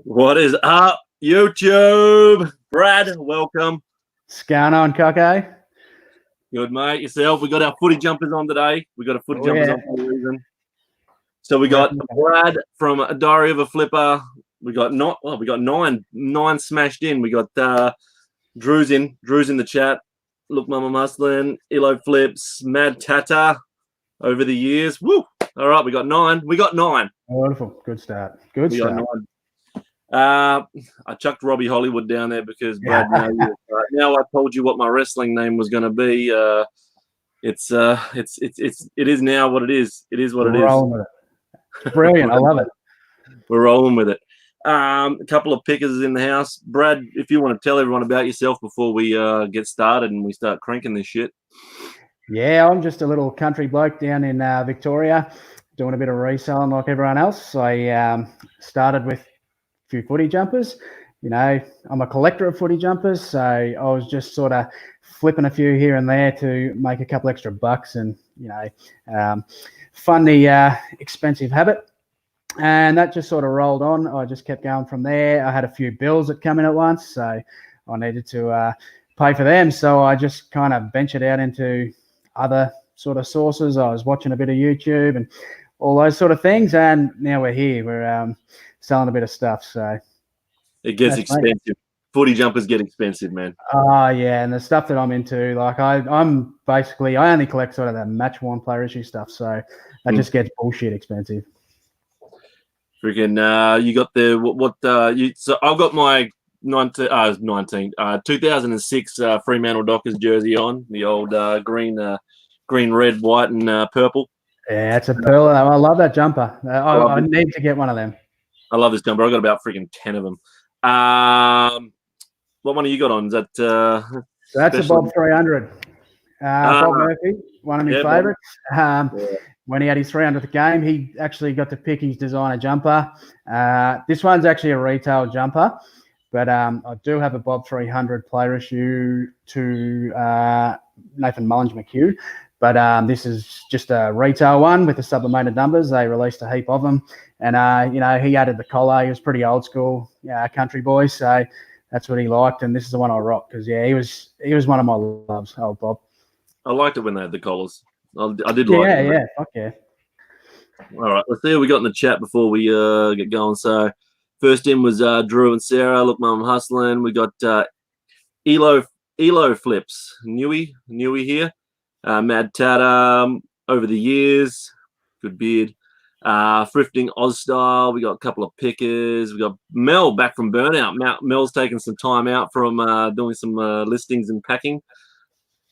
What is up, YouTube? Brad, welcome. What's going on, Coco? Good, mate. Yourself? We got our footy jumpers on today. We got our footy jumpers on for a reason. So we got Brad from a Diary of a Flipper. We got nine smashed in. We got Drew's in the chat. Look, Mama Muslin, Ilo Flips, Mad Tata over the years. Woo! All right, we got nine. Beautiful. Good start. Good we start. Got 9. I chucked Robbie Hollywood down there because Brad. Now I told you what my wrestling name was going to be. It is now what it is. It is what it is. Rolling with it. Brilliant. I love it. We're rolling with it. A couple of pickers in the house. Brad, if you want to tell everyone about yourself before we get started and we start cranking this shit. Yeah, I'm just a little country bloke down in Victoria, doing a bit of reselling like everyone else. I started with a few footy jumpers. You know, I'm a collector of footy jumpers, so I was just sort of flipping a few here and there to make a couple extra bucks and, you know, fund the expensive habit. And that just sort of rolled on. I just kept going from there. I had a few bills that come in at once, so I needed to pay for them. So I just kind of ventured out into other sort of sources. I was watching a bit of YouTube and all those sort of things. And now we're here. We're selling a bit of stuff. So it gets expensive. Great. Footy jumpers get expensive, man. Oh, yeah. And the stuff that I'm into, like I'm basically, I only collect sort of that match worn player issue stuff. So that just gets bullshit expensive. Freaking, you got the so I've got my 2006 Fremantle Dockers jersey on, the old green, red, white, and purple. Yeah, it's a pearl. I love that jumper. I need to get one of them. I love this jumper. I got about freaking 10 of them. What one have you got on? Is that? So that's a Bob 300. Bob Murphy, one of my favorites. When he had his 300th game, he actually got to pick his designer jumper. This one's actually a retail jumper, but I do have a Bob 300 player issue to Nathan Mullins-McHugh. But this is just a retail one with the sublimated numbers. They released a heap of them. And, you know, he added the collar. He was pretty old school country boy. So that's what he liked. And this is the one I rock because, yeah, he was one of my loves, old Bob. I liked it when they had the collars. I did like it. Yeah, fuck yeah. All right, let's see what we got in the chat before we get going. So first in was Drew and Sarah. Look, Mum hustling. We got Elo Flips. Newy here. Mad Tata over the years. Good beard. Thrifting Oz Style. We got a couple of pickers. We got Mel back from burnout. Mel's taking some time out from doing some listings and packing.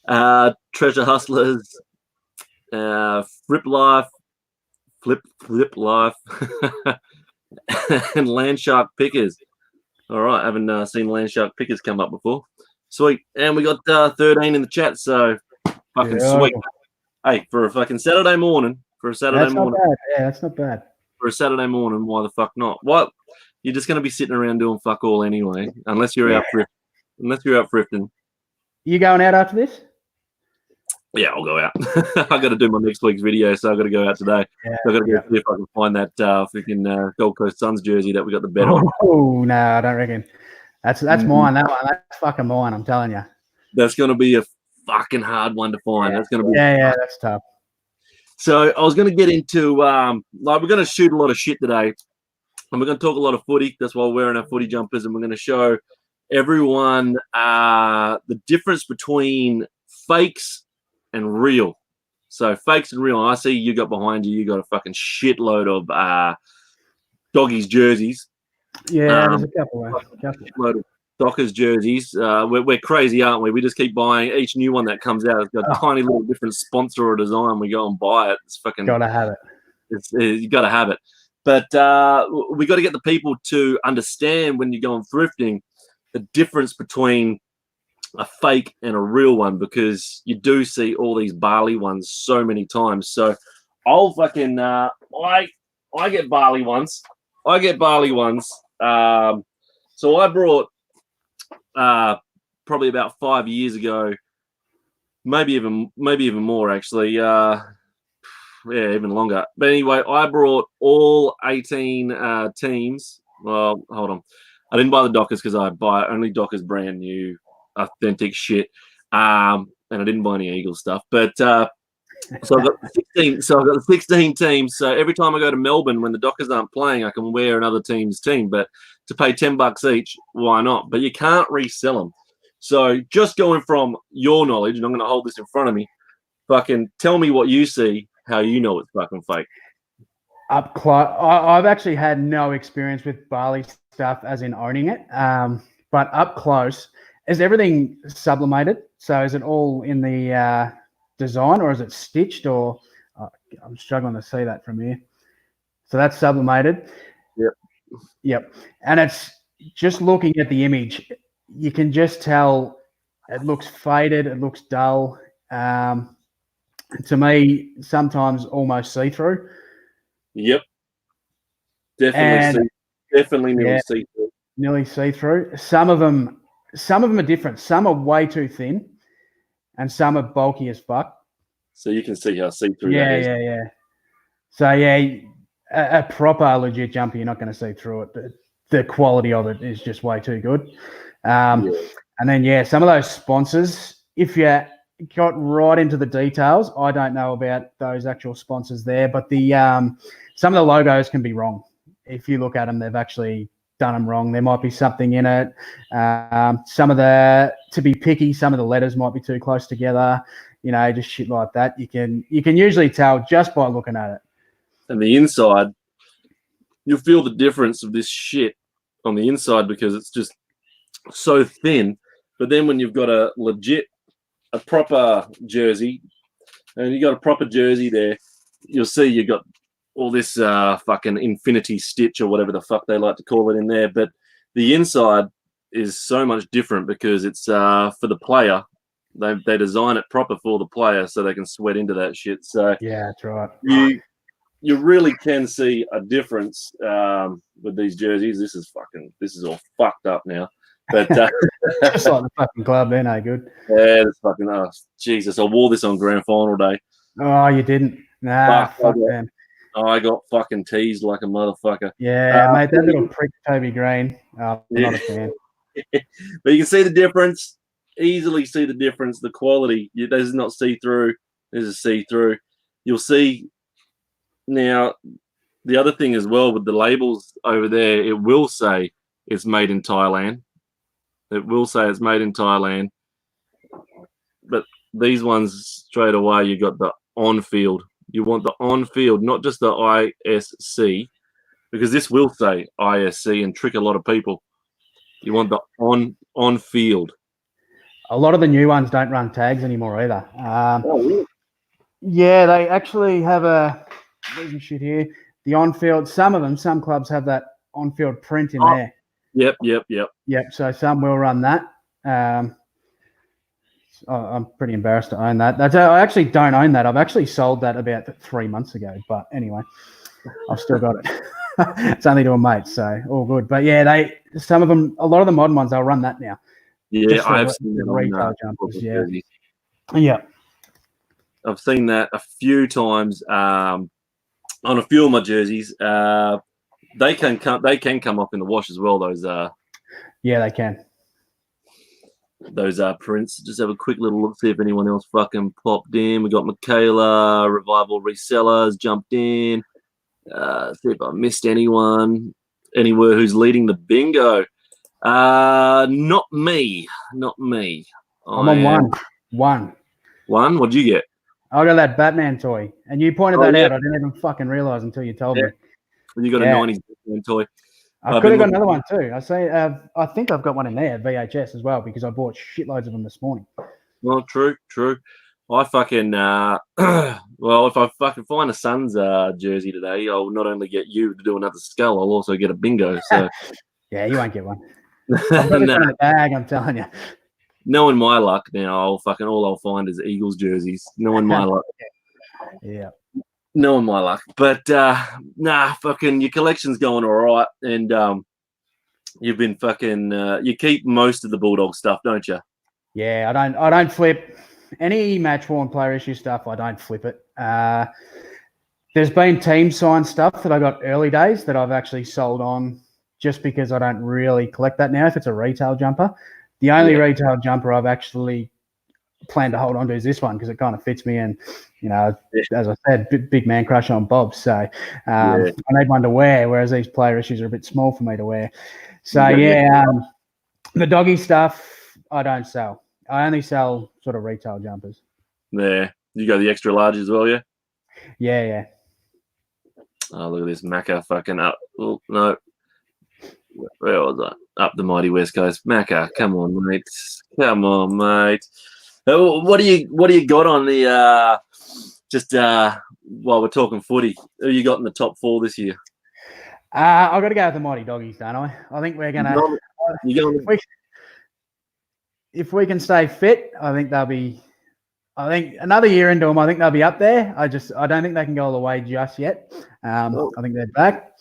Treasure Hustlers. Flip Life, and Landshark Pickers. All right, I haven't seen Landshark Pickers come up before. Sweet, and we got 13 in the chat. So fucking sweet. Hey, for a fucking Saturday morning. That's not bad. Yeah, that's not bad. For a Saturday morning, why the fuck not? What? You're just gonna be sitting around doing fuck all anyway, unless you're out thrifting. You going out after this? Yeah, I'll go out. I got to do my next week's video, so I got to go out today. Yeah, so I got to go see if I can find that freaking Gold Coast Suns jersey that we got the bet on. Oh no, I don't reckon. That's mine. That one, that's fucking mine. I'm telling you. That's gonna be a fucking hard one to find. Yeah. That's gonna be that's tough. So I was gonna get into we're gonna shoot a lot of shit today, and we're gonna talk a lot of footy. That's why we're wearing our footy jumpers, and we're gonna show everyone the difference between fakes and real. So fakes and real. I see you got behind you got a fucking shitload of doggies jerseys. Yeah, there's a couple. Load of Dockers jerseys. We're crazy, aren't we? We just keep buying each new one that comes out. It's got a tiny little different sponsor or design. We go and buy it. It's fucking gotta have it. You gotta have it. But we got to get the people to understand when you're going thrifting the difference between a fake and a real one, because you do see all these barley ones so many times. So I'll fucking I get barley ones. So I brought probably about 5 years ago, maybe even more actually. Even longer. But anyway, I brought all 18 teams Well, hold on. I didn't buy the Dockers because I buy only Dockers brand new, authentic shit. And I didn't buy any Eagle stuff. But so I've got 16. So I've got 16 teams. So every time I go to Melbourne when the Dockers aren't playing, I can wear another team's team. But to pay $10 each, why not? But you can't resell them. So just going from your knowledge, and I'm going to hold this in front of me, fucking tell me what you see, how you know it's fucking fake. Up close, I've actually had no experience with Bali stuff as in owning it. But up close, is everything sublimated? So is it all in the design, or is it stitched? Or I'm struggling to see that from here. So that's sublimated. Yep. And it's just looking at the image, you can just tell it looks faded. It looks dull. To me, sometimes almost see-through. Yep. Definitely nearly see-through. Nearly see-through. Some of them are different. Some are way too thin, and some are bulky as fuck. So you can see how see-through that is. Yeah. So a proper legit jumper, you're not going to see through it. The quality of it is just way too good. And then some of those sponsors, if you got right into the details, I don't know about those actual sponsors there, but the some of the logos can be wrong. If you look at them, they've actually done them wrong. There might be something in it. To be picky, some of the letters might be too close together. Just shit like that. You can usually tell just by looking at it. And the inside, you'll feel the difference of this shit on the inside because it's just so thin. But then when you've got a proper jersey, and you got a proper jersey there, you'll see you got all this fucking infinity stitch or whatever the fuck they like to call it in there. But the inside is so much different because it's for the player. They design it proper for the player so they can sweat into that shit. So yeah, that's right. You really can see a difference with these jerseys. This is all fucked up now. But just like the fucking club, they're no good. Yeah, it's fucking Jesus. I wore this on grand final day. Oh, you didn't? Nah, fuck them. I got fucking teased like a motherfucker. Yeah, mate, that little prick Toby Green. I'm not a fan. But you can see the difference. Easily see the difference. The quality. This is not see-through. This is see-through. You'll see. Now, the other thing as well with the labels over there, it will say it's made in Thailand. It will say it's made in Thailand. But these ones, straight away, you got the on-field. You want the on-field, not just the ISC, because this will say ISC and trick a lot of people. You want the on-field. A lot of the new ones don't run tags anymore either. Really? Yeah, they actually have there's shit here. The on-field, some clubs have that on-field print in there. Yep. Yep, so some will run that. I'm pretty embarrassed to own that. I actually don't own that. I've actually sold that about 3 months ago. But anyway, I've still got it. It's only to a mate, so all good. But yeah, a lot of the modern ones, they'll run that now. Yeah, I've seen the retail jumpers. Yeah. I've seen that a few times on a few of my jerseys. They can come up in the wash as well. Those yeah, they can. Those prints. Just have a quick little look, see if anyone else fucking popped in. We got Michaela, Revival Resellers jumped in. See if I missed anyone anywhere who's leading the bingo. Not me. I'm on one. One? What'd you get? I got that Batman toy, and you pointed that out. I didn't even fucking realize until you told me. You got a 90s Batman toy. I could have got another one too. I think I've got one in there, VHS as well, because I bought shitloads of them this morning. Well, true. I fucking well, if I fucking find a Suns jersey today, I'll not only get you to do another skull, I'll also get a bingo. So yeah, you won't get one. I've got it in the bag, I'm telling you. Knowing my luck now, all I'll find is Eagles jerseys. Knowing my luck. Yeah. Knowing my luck. But fucking your collection's going all right, and you've been fucking you keep most of the Bulldog stuff, don't you? Yeah, I don't flip any match worn player issue stuff. I don't flip it. There's been team signed stuff that I got early days that I've actually sold on just because I don't really collect that now if it's a retail jumper. The only retail jumper I've actually planned to hold on to is this one because it kind of fits me, and as I said, big man crush on Bob, so I need one to wear, whereas these player issues are a bit small for me to wear. So the doggy stuff I don't sell. I only sell sort of retail jumpers. Yeah, you got the extra large as well, yeah. Yeah. Oh, look at this Macca fucking up. Oh, no. Where was I? Up the mighty West Coast. Macca, come on, mate. Come on, mate. What do you got on the while we're talking footy? Who you got in the top 4 this year? I've got to go with the mighty doggies, don't I? I think we're gonna. If we can stay fit, I think they'll be. I think another year into them, I think they'll be up there. I don't think they can go all the way just yet. I think they're back.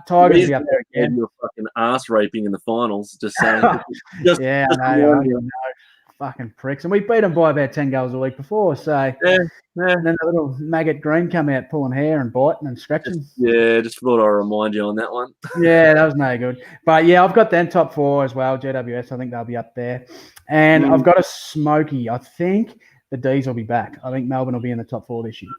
Tigers will be up there again. You're fucking ass raping in the finals. Just saying. I know. Fucking pricks. And we beat them by about 10 goals a week before. So and then the little maggot green come out pulling hair and biting and scratching. Just thought I'd remind you on that one. Yeah, that was no good. But yeah, I've got them top 4 as well. GWS, I think they'll be up there. And I've got a Smoky. I think the D's will be back. I think Melbourne will be in the top 4 this year.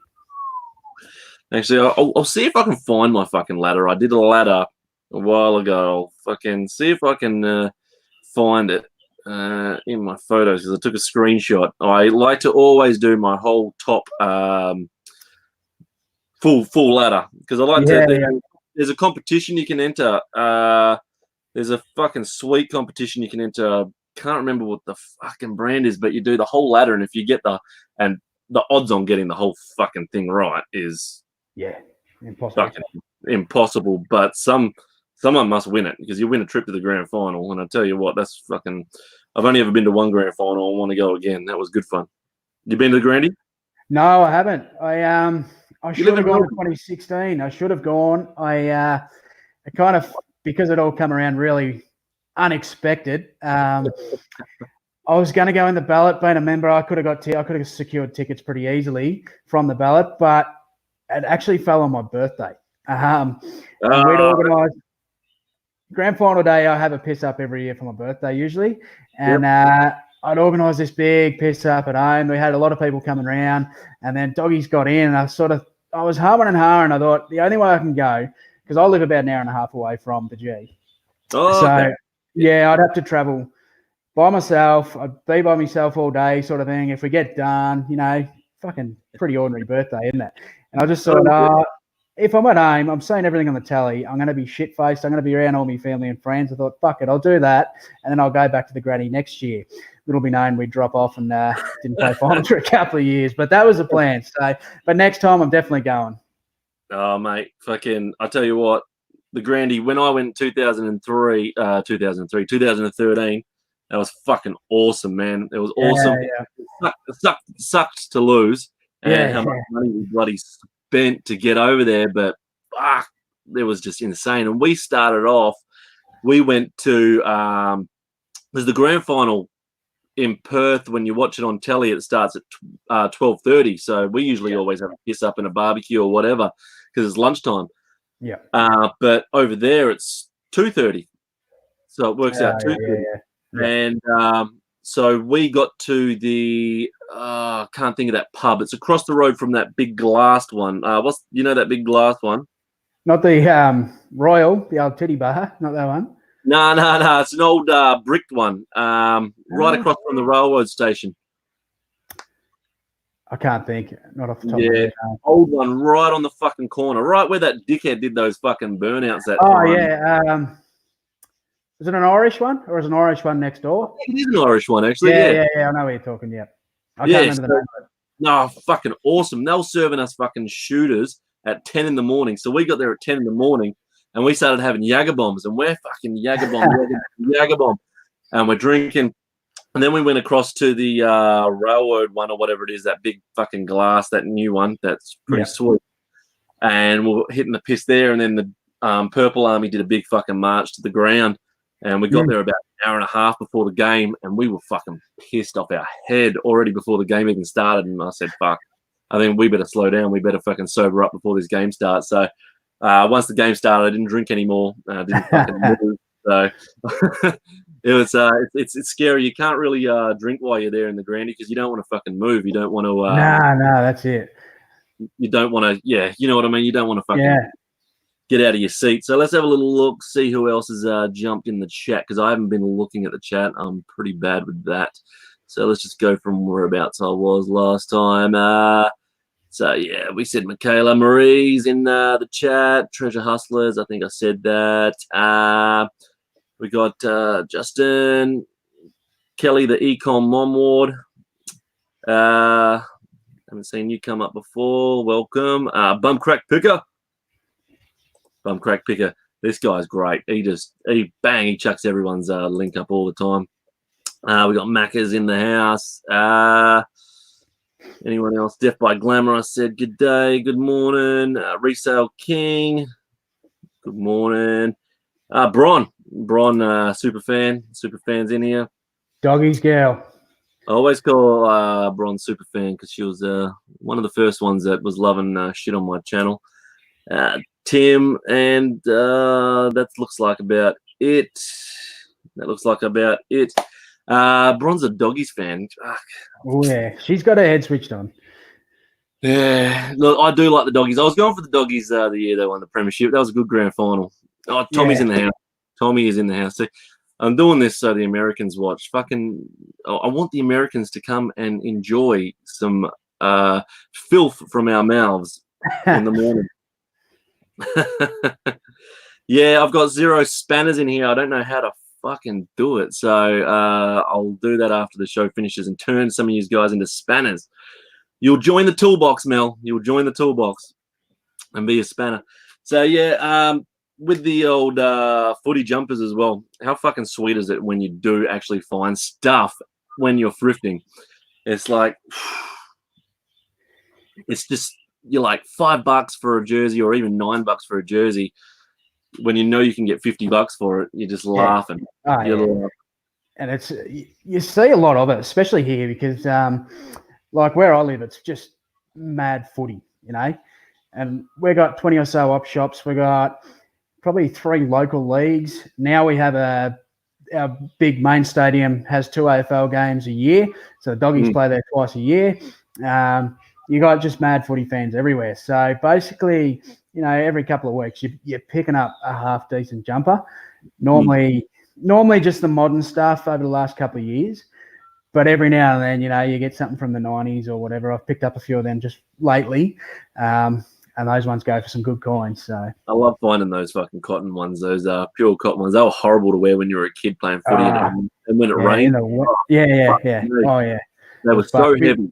Actually, I'll see if I can find my fucking ladder. I did a ladder a while ago. I'll fucking see if I can find it in my photos because I took a screenshot. I like to always do my whole top full ladder because I like to. There's a competition you can enter. There's a fucking sweet competition you can enter. Can't remember what the fucking brand is, but you do the whole ladder, and if you get the odds on getting the whole fucking thing right is impossible. But someone must win it because you win a trip to the grand final, and I tell you what, that's fucking. I've only ever been to one grand final. I want to go again. That was good fun. You been to the Grandy? No, I haven't. I should have gone in 2016. I should have gone. I kind of, because it all come around really unexpected. I was going to go in the ballot, being a member. I could have secured tickets pretty easily from the ballot, but it actually fell on my birthday. We'd organised grand final day. I have a piss up every year for my birthday usually, and I'd organised this big piss up at home. We had a lot of people coming around, and then doggies got in, and I was humming and hawing. I thought the only way I can go, because I live about an hour and a half away from the G. I'd have to travel by myself. I'd be by myself all day sort of thing. If we get done, fucking pretty ordinary birthday, isn't it? And I just thought, if I'm at home, I'm seeing everything on the telly, I'm going to be shit-faced. I'm going to be around all my family and friends. I thought, fuck it, I'll do that. And then I'll go back to the granny next year. Little be known, we'd drop off and didn't play finals for a couple of years. But that was the plan. So, but next time I'm definitely going. Oh, mate, fucking, I tell you what, the Grandy, when I went 2013, that was fucking awesome, man. It was awesome. Yeah. It sucked to lose and how much money we bloody spent to get over there, but fuck, it was just insane. And we started off, we went to, there's the grand final in Perth. When you watch it on telly, it starts at 12:30. So we usually always have a piss up and a barbecue or whatever because it's lunchtime. Yeah. But over there it's 2:30. So it works out 2:30. And so we got to the can't think of that pub. It's across the road from that big glassed one. What's that big glassed one? Not the Royal, the old titty bar, not that one. No. It's an old bricked one, right across from the railroad station. I can't think. Not off the top of my head. Old one, right on the fucking corner, right where that dickhead did those fucking burnouts that time. Yeah. Is it an Irish one, or is it an Irish one next door? It is an Irish one, actually. Yeah. I know what you're talking. Yeah. I can't remember the name of it. No, fucking awesome. They were serving us fucking shooters at 10 in the morning. So we got there at 10 in the morning, and we started having Jager bombs, and we're fucking Jager bomb, and we're drinking. And then we went across to the railroad one or whatever it is, that big fucking glass, that new one. That's pretty sweet. And we were hitting the piss there, and then the Purple Army did a big fucking march to the ground. And we got there about an hour and a half before the game, and we were fucking pissed off our head already before the game even started. And I said, fuck, I think we better slow down. We better fucking sober up before this game starts. So Once the game started, I didn't drink anymore. I didn't fucking move. So it was it's scary. You can't really drink while you're there in the grandy because you don't want to fucking move. You don't want to. No, that's it. You don't want to. Yeah, you know what I mean. You don't want to fucking Yeah. get out of your seat. So let's have a little look, see who else has jumped in the chat because I haven't been looking at the chat. I'm pretty bad with that. So let's just go from whereabouts I was last time. So yeah, we said Michaela Marie's in the chat. Treasure Hustlers, I think I said that. We got Justin Kelly, the Ecom Mom Ward. Haven't seen you come up before. Welcome. Bum Crack Picker. Bum Crack Picker. This guy's great. He chucks everyone's link up all the time. We got Macca's in the house. Anyone else? Death by Glamour, I said good day, good morning. Resale King, good morning. Bron, super fans in here. Doggy's girl. I always call Bron super fan because she was one of the first ones that was loving shit on my channel. Tim, and that looks like about it. Bron's a doggies fan. Oh yeah, she's got her head switched on. Yeah, look, I do like the doggies. I was going for the doggies the year they won the premiership. That was a good grand final. Oh, Tommy's in the house. Tommy is in the house. See, I'm doing this so the Americans watch. I want the Americans to come and enjoy some filth from our mouths in the morning. Yeah, I've got 0 spanners in here. I don't know how to fucking do it. So I'll do that after the show finishes and turn some of you guys into spanners. You'll join the toolbox, Mel. You'll join the toolbox and be a spanner. So yeah, with the old footy jumpers as well, how fucking sweet is it when you do actually find stuff when you're thrifting? It's like, it's just, you're like $5 for a jersey or even $9 for a jersey. When you know you can get $50 for it, you're just laughing. Oh, yeah. And it's, you see a lot of it, especially here because like where I live, it's just mad footy, you know. And we got 20 or so op shops. We got probably 3 local leagues. Now we have our big main stadium has 2 AFL games a year. So the doggies play there twice a year. You got just mad footy fans everywhere. So basically, you know, every couple of weeks you're picking up a half decent jumper. Normally just the modern stuff over the last couple of years. But every now and then, you know, you get something from the 90s or whatever. I've picked up a few of them just lately. And those ones go for some good coins. So I love finding those fucking cotton ones, those pure cotton ones. They were horrible to wear when you were a kid playing footy. And when it rained. Oh, yeah. They were so heavy.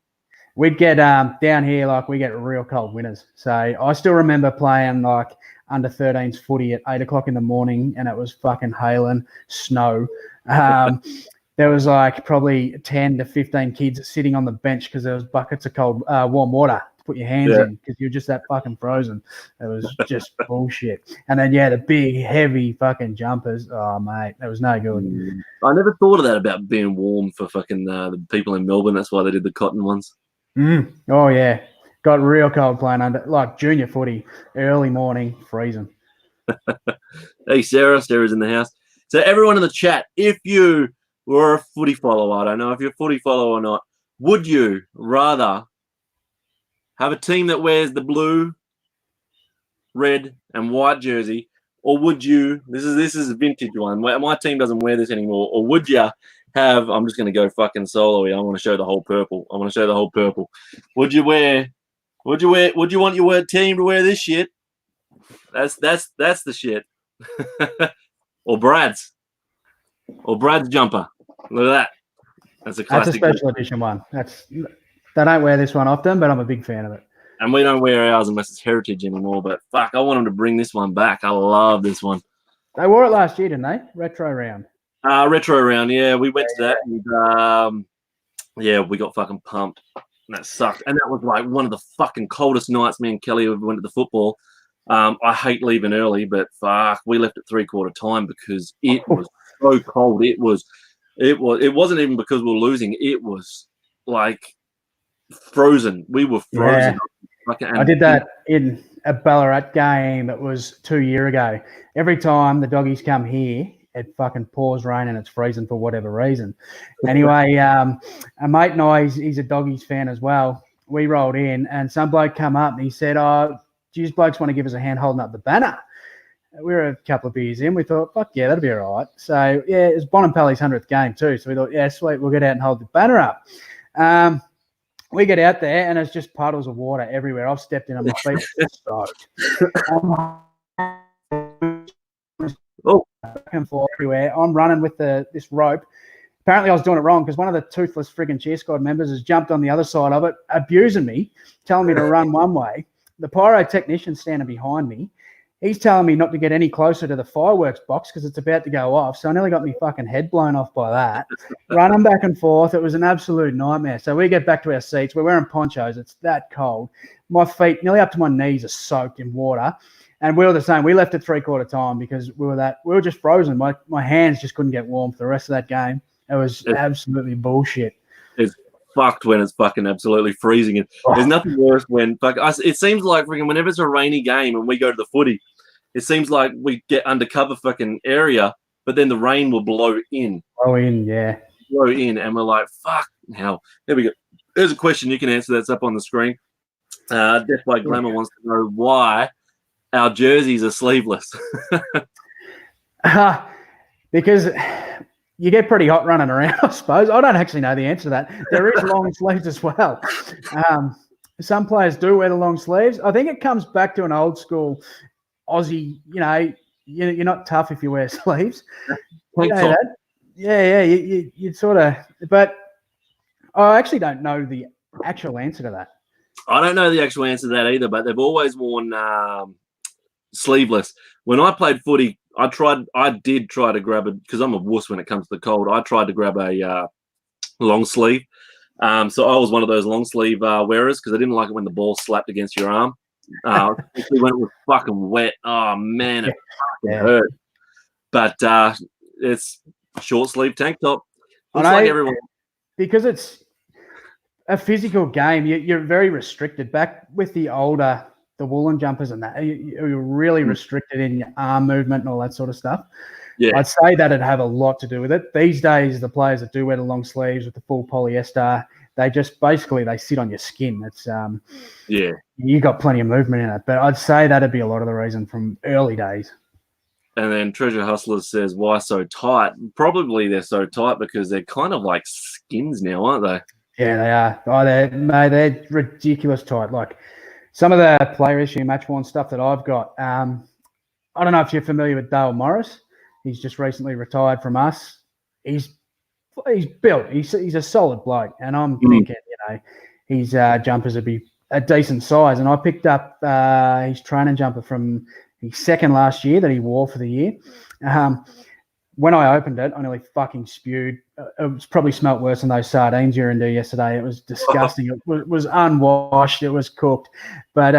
We'd get down here, like we get real cold winters. So I still remember playing like under 13s footy at 8 o'clock in the morning and it was fucking hailing, snow. There was like probably 10 to 15 kids sitting on the bench because there was buckets of cold, warm water to put your hands in because you're just that fucking frozen. It was just bullshit. And then, the big, heavy fucking jumpers. Oh, mate, that was no good. I never thought of that about being warm for fucking the people in Melbourne. That's why they did the cotton ones. Oh, yeah. Got real cold playing under, like junior footy, early morning, freezing. Hey, Sarah's in the house. So everyone in the chat, if you were a footy follower, I don't know if you're a footy follower or not, would you rather have a team that wears the blue, red, and white jersey, or would you, this is a vintage one, my team doesn't wear this anymore, or would you have, I'm just going to go fucking solo here, I want to show the whole purple. Would you want your team to wear this shit? That's the shit. Or Brad's jumper. Look at that. That's a classic. That's a special edition one. They don't wear this one often, but I'm a big fan of it. And we don't wear ours unless it's heritage anymore. But fuck, I want them to bring this one back. I love this one. They wore it last year, didn't they? Retro round. Retro round, yeah. We went to that and we got fucking pumped. And that sucked. And that was like one of the fucking coldest nights me and Kelly ever went to the football. I hate leaving early, but fuck, we left at 3/4 time because it was so cold. It wasn't even because we were losing. It was like frozen. We were frozen. I did that in a Ballarat game. It was 2 years ago. Every time the doggies come here, it fucking pours rain and it's freezing for whatever reason. Anyway, a mate and I, he's a doggies fan as well. We rolled in and some bloke come up and he said, "Oh, do you blokes want to give us a hand holding up the banner?" We were a couple of beers in. We thought, fuck yeah, that'll be all right. So, yeah, it was Bonham-Pelley's 100th game too. So we thought, yeah, sweet, we'll get out and hold the banner up. We get out there and it's just puddles of water everywhere. I've stepped in and my feet are soaked. Back and forth everywhere. I'm running with this rope. Apparently I was doing it wrong because one of the toothless friggin' cheer squad members has jumped on the other side of it, abusing me, telling me to run one way. The pyrotechnician standing behind me, he's telling me not to get any closer to the fireworks box because it's about to go off. So I nearly got my fucking head blown off by that. Running back and forth. It was an absolute nightmare. So we get back to our seats. We're wearing ponchos. It's that cold. My feet, nearly up to my knees, are soaked in water. And we were the same. We left at 3/4 time because we were just frozen. My hands just couldn't get warm for the rest of that game. It was absolutely bullshit. It's fucked when it's fucking absolutely freezing. There's nothing worse when it seems like freaking whenever it's a rainy game and we go to the footy, it seems like we get undercover fucking area, but then the rain will blow in. Blow in, and we're like, fuck hell. There we go. There's a question you can answer that's up on the screen. Death by Glamour wants to know why our jerseys are sleeveless. Because you get pretty hot running around, I suppose. I don't actually know the answer to that. There is long sleeves as well. Some players do wear the long sleeves. I think it comes back to an old school Aussie, you're not tough if you wear sleeves. You know that? Yeah, you sort of, but I actually don't know the actual answer to that. I don't know the actual answer to that either, but they've always worn sleeveless. When I played footy, I did try to grab it because I'm a wuss when it comes to the cold. I tried to grab a long sleeve. So I was one of those long sleeve wearers because I didn't like it when the ball slapped against your arm. Especially when it was fucking wet. Oh man, it fucking hurt. But it's short sleeve tank top. Looks like everyone, because it's a physical game. You're very restricted. Back with the woolen jumpers and that, you're really restricted in your arm movement and all that sort of stuff. Yeah, I'd say that'd have a lot to do with it. These days, the players that do wear the long sleeves with the full polyester, they just basically they sit on your skin. It's you got plenty of movement in it. But I'd say that'd be a lot of the reason from early days. And then Treasure Hustlers says, why so tight? Probably they're so tight because they're kind of like skins now, aren't they? Yeah, they are. Oh, they're ridiculous tight. Like some of the player issue match worn stuff that I've got. I don't know if you're familiar with Dale Morris. He's just recently retired from us. He's built. He's a solid bloke, and I'm thinking, his jumpers would be a decent size. And I picked up his training jumper from his second last year that he wore for the year. When I opened it, I nearly fucking spewed. It was probably smelt worse than those sardines you were into yesterday. It was disgusting. It was unwashed. It was cooked. But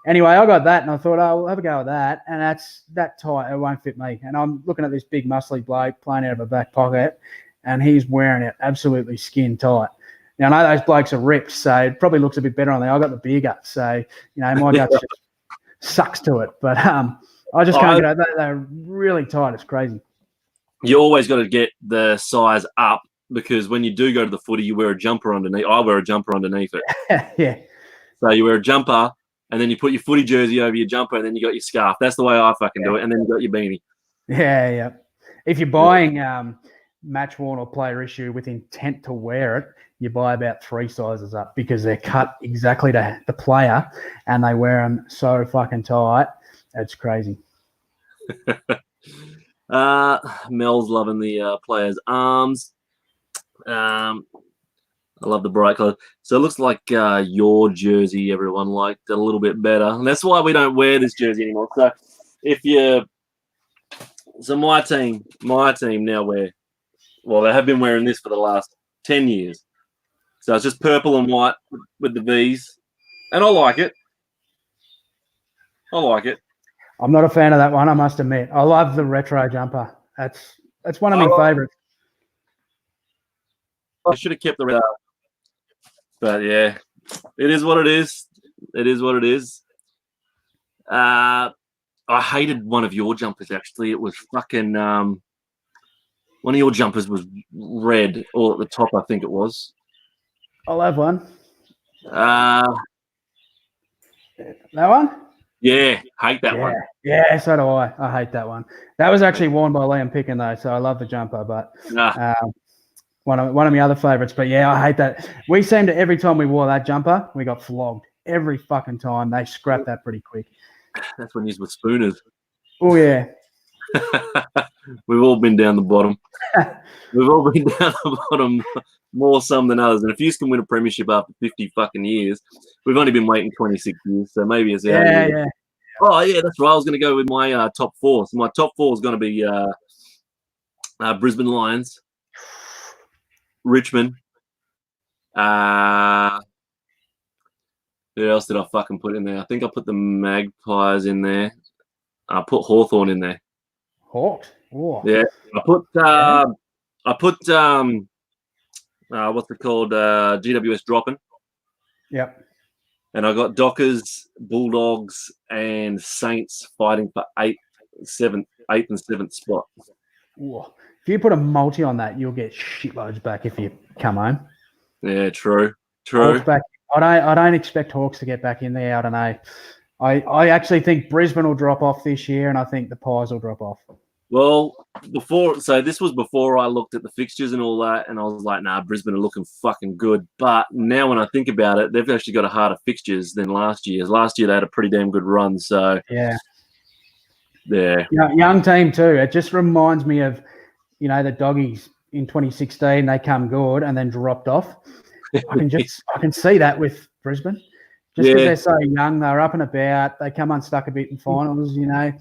anyway, I got that, and I thought, I'll have a go with that. And that's that tight. It won't fit me. And I'm looking at this big muscly bloke playing out of a back pocket, and he's wearing it absolutely skin tight. Now, I know those blokes are ripped, so it probably looks a bit better on there. I got the beer gut, so, my gut just sucks to it. But I just can't get over that. They're really tight. It's crazy. You always got to get the size up because when you do go to the footy, you wear a jumper underneath. I wear a jumper underneath it. Yeah. So you wear a jumper, and then you put your footy jersey over your jumper, and then you got your scarf. That's the way I fucking do it. And then you got your beanie. Yeah. If you're buying match worn or player issue with intent to wear it, you buy about 3 sizes up because they're cut exactly to the player, and they wear them so fucking tight. It's crazy. Mel's loving the players' arms. I love the bright color. So it looks like your jersey, everyone liked a little bit better. And that's why we don't wear this jersey anymore. So my team now they have been wearing this for the last 10 years. So it's just purple and white with the V's. And I like it. I'm not a fan of that one, I must admit. I love the retro jumper. That's one of my favorites. I should have kept the red. But yeah, it is what it is. It is what it is. I hated one of your jumpers, actually. It was fucking one of your jumpers was red, or at the top, I think it was. I'll have one. That one? Yeah, hate that one. Yeah, so do I. I hate that one. That was actually worn by Liam Picken, though, so I love the jumper, but one of my other favourites. But yeah, I hate that. We seemed to, every time we wore that jumper, we got flogged. Every fucking time. They scrapped that pretty quick. That's when you were spooners. Oh, yeah. We've all been down the bottom. We've all been down the bottom, more some than others. And if you can win a premiership after 50 fucking years, we've only been waiting 26 years, so maybe it's yeah. Oh yeah, that's right. I was going to go with my top four. So my top four is going to be Brisbane Lions, Richmond. Who else did I fucking put in there? I think I put the Magpies in there. I put Hawthorn in there. Hawks. Oh. Yeah, I put what's it called? GWS dropping. Yep. And I got Dockers, Bulldogs, and Saints fighting for 8th and 7th spot. Ooh. If you put a multi on that, you'll get shitloads back if you come home. Yeah, true. Hawks back. I don't expect Hawks to get back in there. I don't know. I actually think Brisbane will drop off this year, and I think the Pies will drop off. Well, this was before I looked at the fixtures and all that, and I was like, nah, Brisbane are looking fucking good. But now when I think about it, they've actually got a harder fixtures than last year. Last year they had a pretty damn good run. So yeah. Young team too. It just reminds me of, the Doggies in 2016. They come good and then dropped off. I can see that with Brisbane. Just because they're so young, they're up and about. They come unstuck a bit in finals, I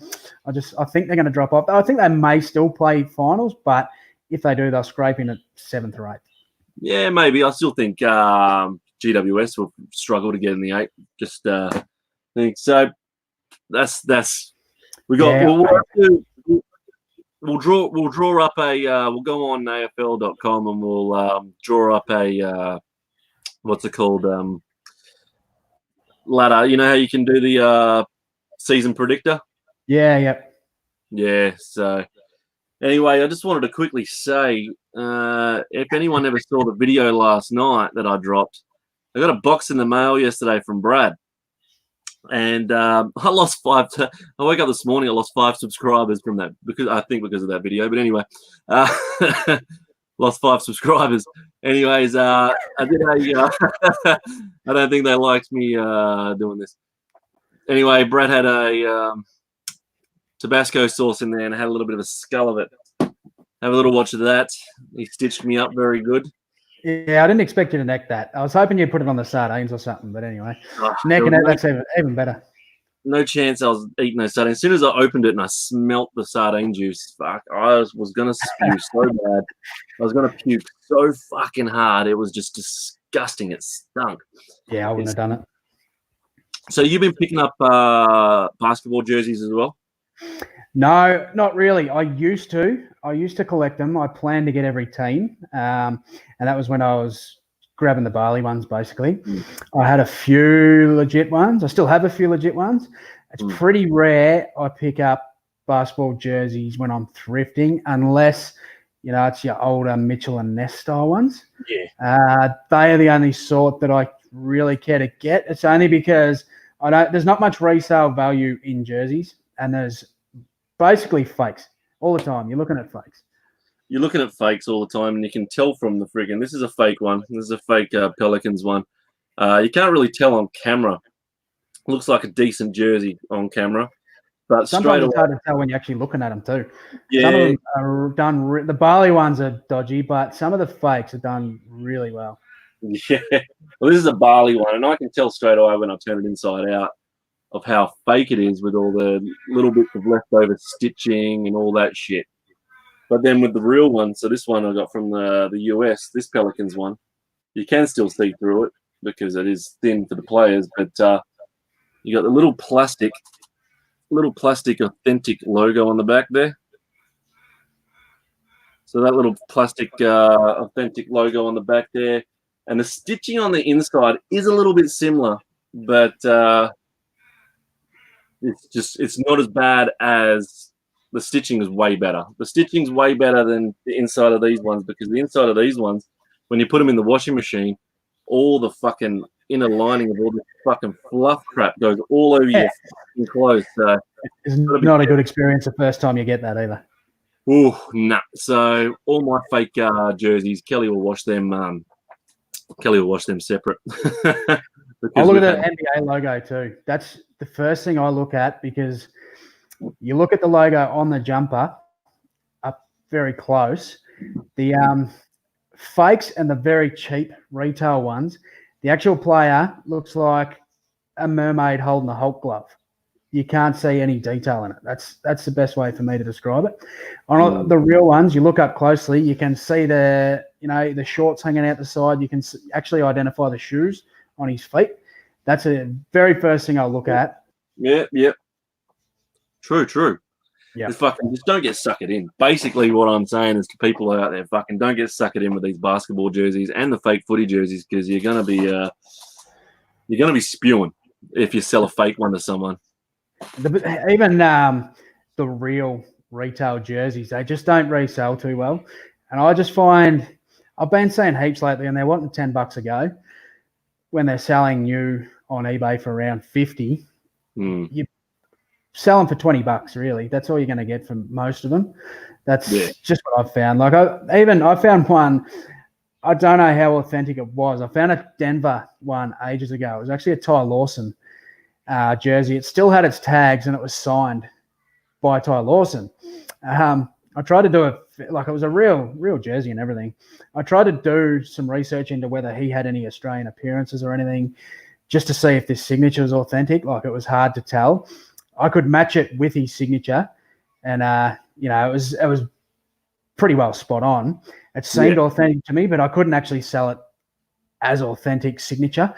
think they're going to drop off. I think they may still play finals, but if they do, they'll scrape in at 7th or 8th. Yeah, maybe. I still think GWS will struggle to get in the 8th. Just think so. That's we got. Yeah, we'll draw up a. We'll go on AFL.com and we'll draw up a. What's it called? Ladder. You know how you can do the season predictor? Yeah. So anyway, I just wanted to quickly say, if anyone ever saw the video last night that I dropped, I got a box in the mail yesterday from Brad, and I lost 5. I woke up this morning, I lost 5 subscribers from that because of that video. But anyway, lost 5 subscribers. Anyways, I did a. I don't think they liked me doing this. Anyway, Brad had a Tabasco sauce in there and I had a little bit of a skull of it. Have a little watch of that. He stitched me up very good. Yeah, I didn't expect you to neck that. I was hoping you'd put it on the sardines or something, but anyway, necking it, that's even better. No chance I was eating those sardines. As soon as I opened it and I smelt the sardine juice, fuck, I was going to spew so bad. I was going to puke so fucking hard. It was just disgusting. It stunk. Yeah, I wouldn't have done it. So you've been picking up basketball jerseys as well? No, not really. I used to collect them. I planned to get every team, and that was when I was grabbing the barley ones, basically. I had a few legit ones. I still have a few legit ones. It's pretty rare I pick up basketball jerseys when I'm thrifting, unless, it's your older Mitchell and Ness style ones. Yeah. They are the only sort that I really care to get. It's only because there's not much resale value in jerseys, and there's basically fakes all the time. You're looking at fakes. You're looking at fakes all the time, and you can tell from the friggin'. This is a fake one. This is a fake Pelicans one. You can't really tell on camera. Looks like a decent jersey on camera, but sometimes it's hard to tell when you're actually looking at them too. Yeah. Some of them are done. The barley ones are dodgy, but some of the fakes are done really well. Yeah. Well, this is a barley one, and I can tell straight away when I turn it inside out of how fake it is with all the little bits of leftover stitching and all that shit. But then with the real one, so this one I got from the US, this Pelicans one, you can still see through it because it is thin for the players, but you got the little plastic authentic logo on the back there. So that little plastic authentic logo on the back there, and the stitching on the inside is a little bit similar but it's not as bad as the stitching is way better. The stitching's way better than the inside of these ones, because the inside of these ones, when you put them in the washing machine, all the fucking inner lining of all this fucking fluff crap goes all over your fucking clothes. So it's not a good experience the first time you get that either. Oh, nah. So all my fake jerseys, Kelly will wash them. Kelly will wash them separate. I look at the NBA logo too. That's the first thing I look at, because you look at the logo on the jumper up very close. The fakes and the very cheap retail ones, the actual player looks like a mermaid holding a Hulk glove. You can't see any detail in it. That's the best way for me to describe it. On the real ones, you look up closely, you can see the shorts hanging out the side. You can actually identify the shoes on his feet. That's the very first thing I'll look at. Yeah. True. Yeah. Just don't get suckered in. Basically, what I'm saying is to people out there, fucking don't get suckered in with these basketball jerseys and the fake footy jerseys, because you're gonna be spewing if you sell a fake one to someone. Even the real retail jerseys, they just don't resell too well. And I just find, I've been seeing heaps lately, and they're wanting $10 a go when they're selling new on eBay for around 50. You sell them for $20, really. That's all you're going to get from most of them. That's just what I've found. Like I found one, I don't know how authentic it was. I found a Denver one ages ago. It was actually a Ty Lawson jersey. It still had its tags, and it was signed by Ty Lawson. I tried to do it like it was a real jersey and everything. I tried to do some research into whether he had any Australian appearances or anything, just to see if this signature was authentic. Like, it was hard to tell. I could match it with his signature, and it was pretty well spot on. It seemed authentic to me, but I couldn't actually sell it as authentic signature.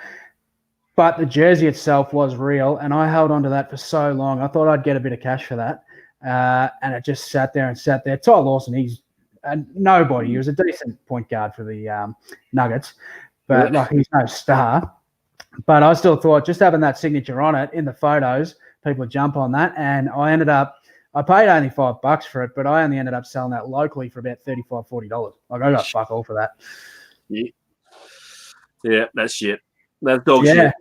But the jersey itself was real, and I held on to that for so long. I thought I'd get a bit of cash for that, and it just sat there. Ty Lawson, he's nobody. He was a decent point guard for the Nuggets, but like, he's no star. But I still thought, just having that signature on it in the photos, people would jump on that. And I paid only $5 for it, but I only ended up selling that locally for about $35, $40. Like, I got fuck all for that. Yeah, that's shit. That's dog shit.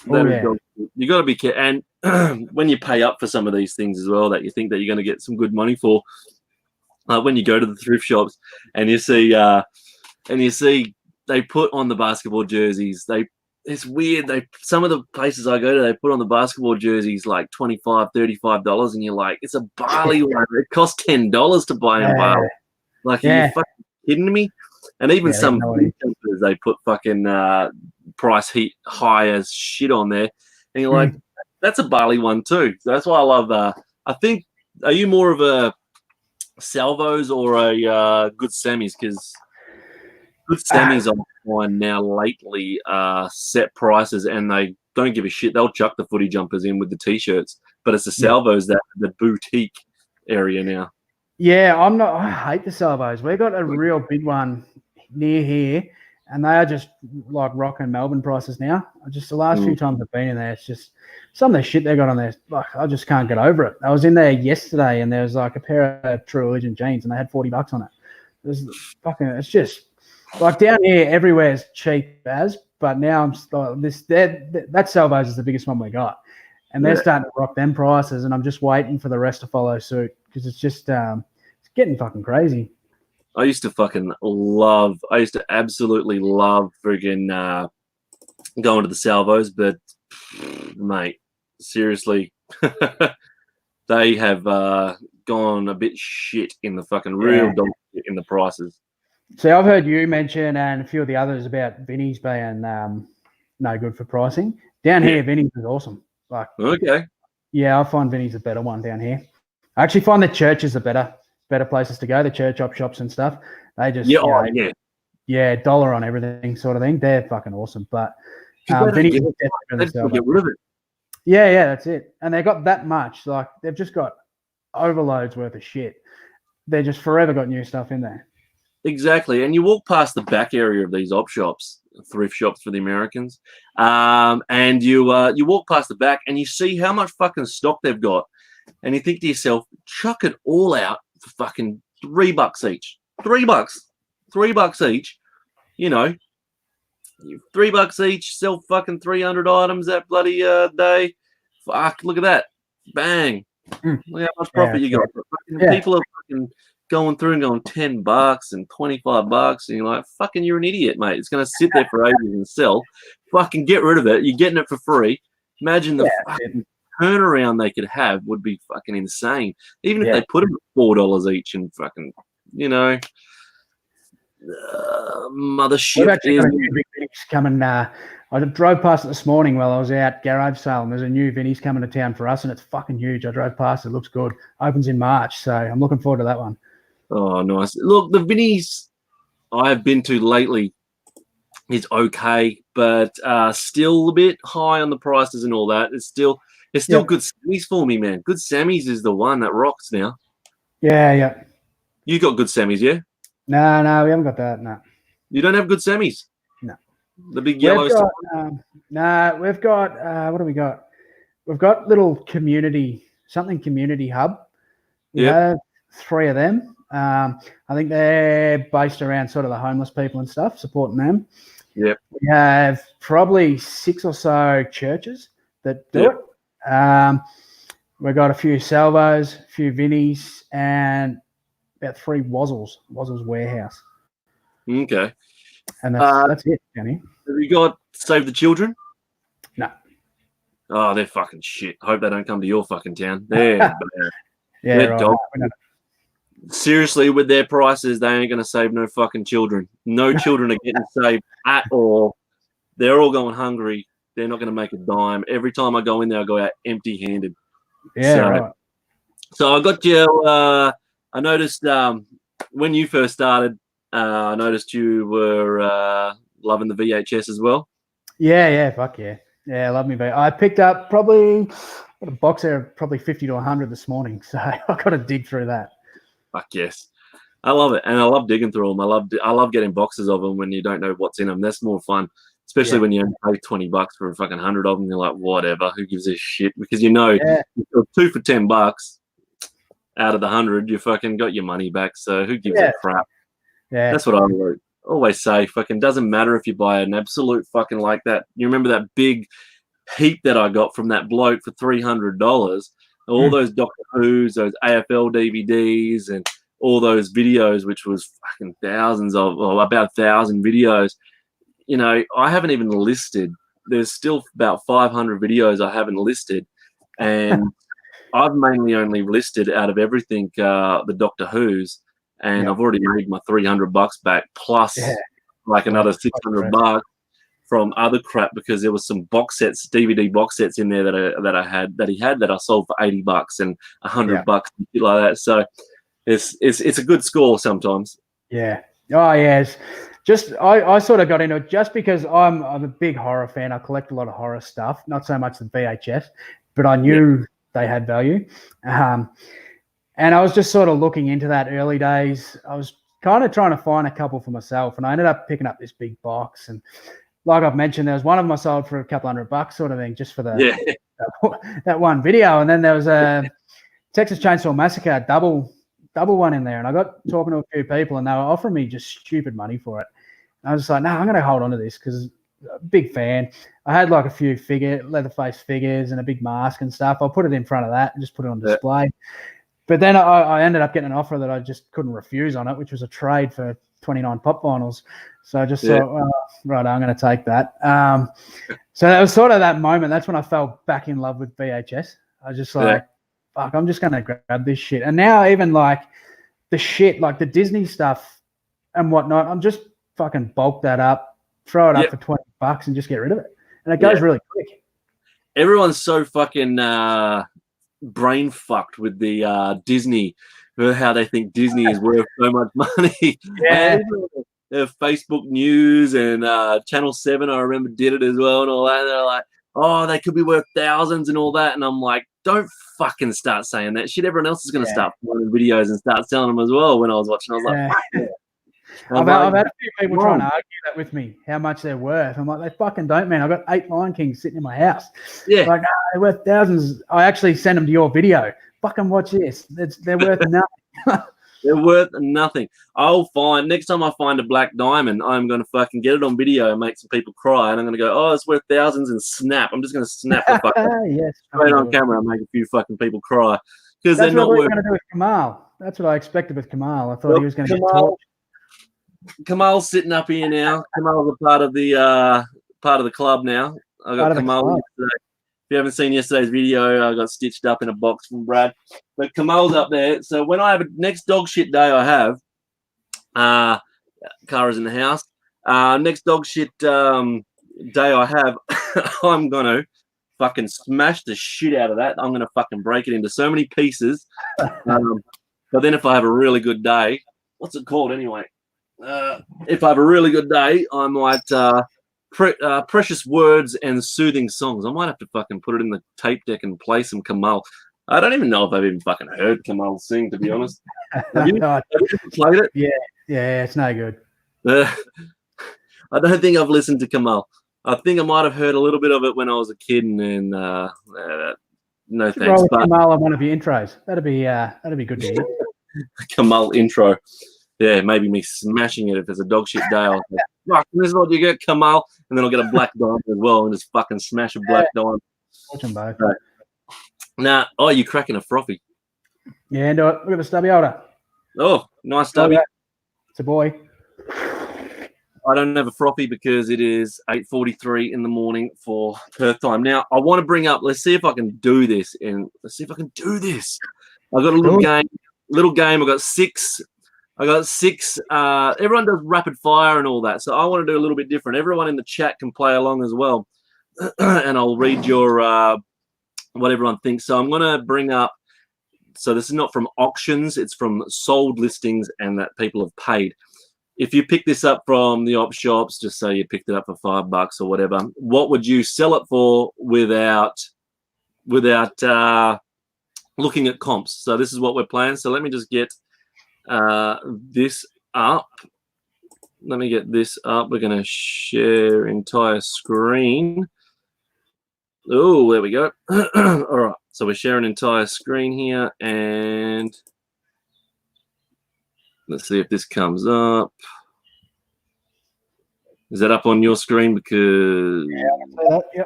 You got to be careful. And when you pay up for some of these things as well, that you think that you're going to get some good money for, when you go to the thrift shops and you see they put on the basketball jerseys, it's weird. Some of the places I go to, they put on the basketball jerseys like $25, $35, and you're like, it's a Bali one. It costs $10 to buy in Bali. Like, are you fucking kidding me? And even some jumpers, they put fucking price heat high as shit on there, and you're like, that's a Bali one too. So that's why I love. I think, are you more of a salvos or a good semis? Because good semis I find now lately set prices, and they don't give a shit. They'll chuck the footy jumpers in with the t-shirts, but it's the salvos that the boutique area now. Yeah, I hate the salvos. We've got a real big one near here, and they are just like rocking Melbourne prices now. The last few times I've been in there, it's just some of the shit they got on there. Like, I just can't get over it. I was in there yesterday, and there was like a pair of True Religion jeans, and they had $40 on it. It's just like, down here, everywhere's cheap as, but now I'm that Salvos is the biggest one we got, and they're starting to rock them prices, and I'm just waiting for the rest to follow suit, because it's just it's getting fucking crazy. I used to absolutely love friggin' going to the salvos, but mate, seriously, they have gone a bit shit in the fucking real dog shit in the prices. See, I've heard you mention, and a few of the others, about Vinny's being no good for pricing. Down here, Vinny's is awesome. Like, okay. Yeah, I find Vinny's a better one down here. I actually find the churches are better places to go, the church shops and stuff. They just dollar on everything sort of thing. They're fucking awesome. But Vinny's get rid of it. Yeah, that's it. And they've got that much. Like, they've just got overloads worth of shit. They're just forever got new stuff in there. Exactly. And you walk past the back area of these op shops, thrift shops for the Americans, and you walk past the back and you see how much fucking stock they've got, and you think to yourself, chuck it all out for fucking $3 each. $3 each. You know, $3 each, sell fucking 300 items that bloody day. Fuck, look at that. Bang. Look how much profit you got. People are fucking going through and going $10 and $25, and you're like, fucking, you're an idiot, mate. It's going to sit there for ages and sell. Fucking get rid of it. You're getting it for free. Imagine the fucking turnaround they could have would be fucking insane. Even if they put them at $4 each and fucking, you know, mothership is coming. I drove past it this morning while I was out garage sale, and there's a new Vinny's coming to town for us, and it's fucking huge. I drove past it. Looks good. Opens in March, so I'm looking forward to that one. Oh, nice. Look, the Vinny's I've been to lately is okay, but still a bit high on the prices and all that. It's still good Sammys for me, man. Good Sammys is the one that rocks now. Yeah. You got good Sammys, yeah? No, we haven't got that. No. You don't have good Sammys? No. The big yellow stuff? No, we've got, what do we got? We've got little community hub. We have 3 of them. I think they're based around sort of the homeless people and stuff, supporting them. Yep. We have probably 6 or so churches that do it. We've got a few Salvos, a few Vinnies, and about 3 Wazzles Warehouse. Okay. And that's it, Danny. Have you got Save the Children? No. Oh, they're fucking shit. I hope they don't come to your fucking town. They're right. dog. Seriously, with their prices, they ain't going to save no fucking children. No children are getting saved at all. They're all going hungry. They're not going to make a dime. Every time I go in there, I go out empty-handed. Right. So I got you. I noticed when you first started, I noticed you were loving the VHS as well. Yeah, fuck yeah. Yeah, I love me. I picked up probably a box there of probably 50 to 100 this morning, so I got to dig through that. Fuck yes. I love it, and I love digging through them. I love getting boxes of them when you don't know what's in them. That's more fun, especially when you only pay $20 for a fucking 100 of them. You're like, whatever, who gives a shit? Because you know, you're 2 for $10 out of the 100, you fucking got your money back. So who gives a crap? Yeah, that's what I always say. Fucking doesn't matter if you buy an absolute fucking like that. You remember that big heap that I got from that bloke for $300? All those Doctor Who's, those AFL DVDs, and all those videos, which was fucking thousands of, about 1,000 videos. You know, I haven't even listed. There's still about 500 videos I haven't listed, and I've mainly only listed out of everything the Doctor Who's, and I've already made my $300 back plus like another $600 from other crap, because there was some box sets, DVD box sets in there that he had that I sold for $80 and $100 and shit like that. So it's a good score sometimes. Yeah. Oh yeah. It's just I sort of got into it just because I'm a big horror fan. I collect a lot of horror stuff, not so much the VHS, but I knew they had value. And I was just sort of looking into that early days. I was kind of trying to find a couple for myself, and I ended up picking up this big box. And like I've mentioned, there was one of them I sold for a couple $100 sort of thing, just for that one video. And then there was a Texas Chainsaw Massacre double one in there. And I got talking to a few people, and they were offering me just stupid money for it. And I was just like, no, I'm going to hold on to this because I'm a big fan. I had like a few Leatherface figures and a big mask and stuff. I'll put it in front of that and just put it on display. But then I ended up getting an offer that I just couldn't refuse on it, which was a trade for 29 pop vinyls. So I just thought, well, right, I'm going to take that. So that was sort of that moment. That's when I fell back in love with VHS. I was just like, fuck, I'm just going to grab this shit. And now even like the shit, like the Disney stuff and whatnot, I'm just fucking bulk that up, throw it up for $20 and just get rid of it. And it goes really quick. Everyone's so fucking brain fucked with the Disney, how they think Disney is worth so much money. Facebook News and Channel 7, I remember, did it as well and all that. They're like, oh, they could be worth thousands and all that. And I'm like, don't fucking start saying that shit. Everyone else is going to start finding videos and start selling them as well. When I was watching, I was like, fuck yeah. I've had a few people trying to argue that with me, how much they're worth. I'm like, they fucking don't, man. I've got 8 Lion Kings sitting in my house. Yeah. Like, they're worth thousands. I actually sent them to your video. Fucking watch this. They're worth nothing. They're worth nothing. I'll find, next time I find a black diamond, I'm going to fucking get it on video and make some people cry. And I'm going to go, oh, it's worth thousands, and snap. I'm just going to snap the fucking yes, straight on camera and make a few fucking people cry. Because that's they're what not we were worth. going to do with Kamal. That's what I expected with Kamal. I thought he was going to get torched. Kamal's sitting up here now. Kamal's a part of the club now. I got Kamal yesterday. If you haven't seen yesterday's video, I got stitched up in a box from Brad. But Kamal's up there. So when I have a next dog shit day, I have Kara's in the house. Next dog shit day I have, I'm gonna fucking smash the shit out of that. I'm gonna fucking break it into so many pieces. But then if I have a really good day, what's it called anyway? If I have a really good day, I might precious words and soothing songs. I might have to fucking put it in the tape deck and play some Kamal. I don't even know if I've even fucking heard Kamal sing, to be honest. Have you played it? Yeah, it's no good. I don't think I've listened to Kamal. I think I might have heard a little bit of it when I was a kid, and no thanks. Roll with Kamal on one of your intros. That'd be good to hear. Kamal intro. Yeah, maybe me smashing it if it's a dog shit day. I'll say, fuck, this is what you get, Kamal. And then I'll get a black diamond as well and just fucking smash a black diamond. Watch them both. Nah, oh, you're cracking a frothy. Yeah, do it. Look at the stubby holder. Oh, nice stubby. It's a boy. I don't have a frothy because it is 8:43 in the morning for Perth time. Now, I want to bring up, let's see if I can do this. I've got a little game. I've got six. Everyone does rapid fire and all that. So I want to do a little bit different. Everyone in the chat can play along as well. And I'll read your what everyone thinks. So I'm going to bring up, so this is not from auctions. It's from sold listings and that people have paid. If you pick this up from the op shops, just say you picked it up for $5 or whatever, what would you sell it for without looking at comps? So this is what we're playing. So let me just get this up. Let me get this up. We're going to share entire screen. Oh, there we go. All right. So we're sharing entire screen here, and let's see if this comes up. Is that up on your screen? Because yeah.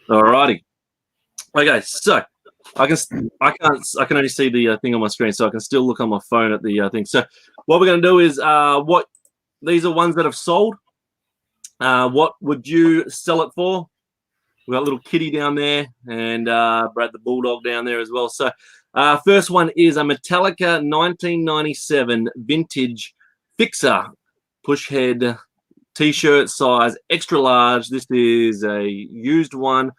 All righty. Okay, so I can only see the thing on my screen, so I can still look on my phone at the thing. So what we're going to do is these are ones that have sold. What would you sell it for? We've got little Kitty down there, and Brad the Bulldog down there as well. So first one is a Metallica 1997 vintage fixer push head t-shirt size extra large. This is a used one.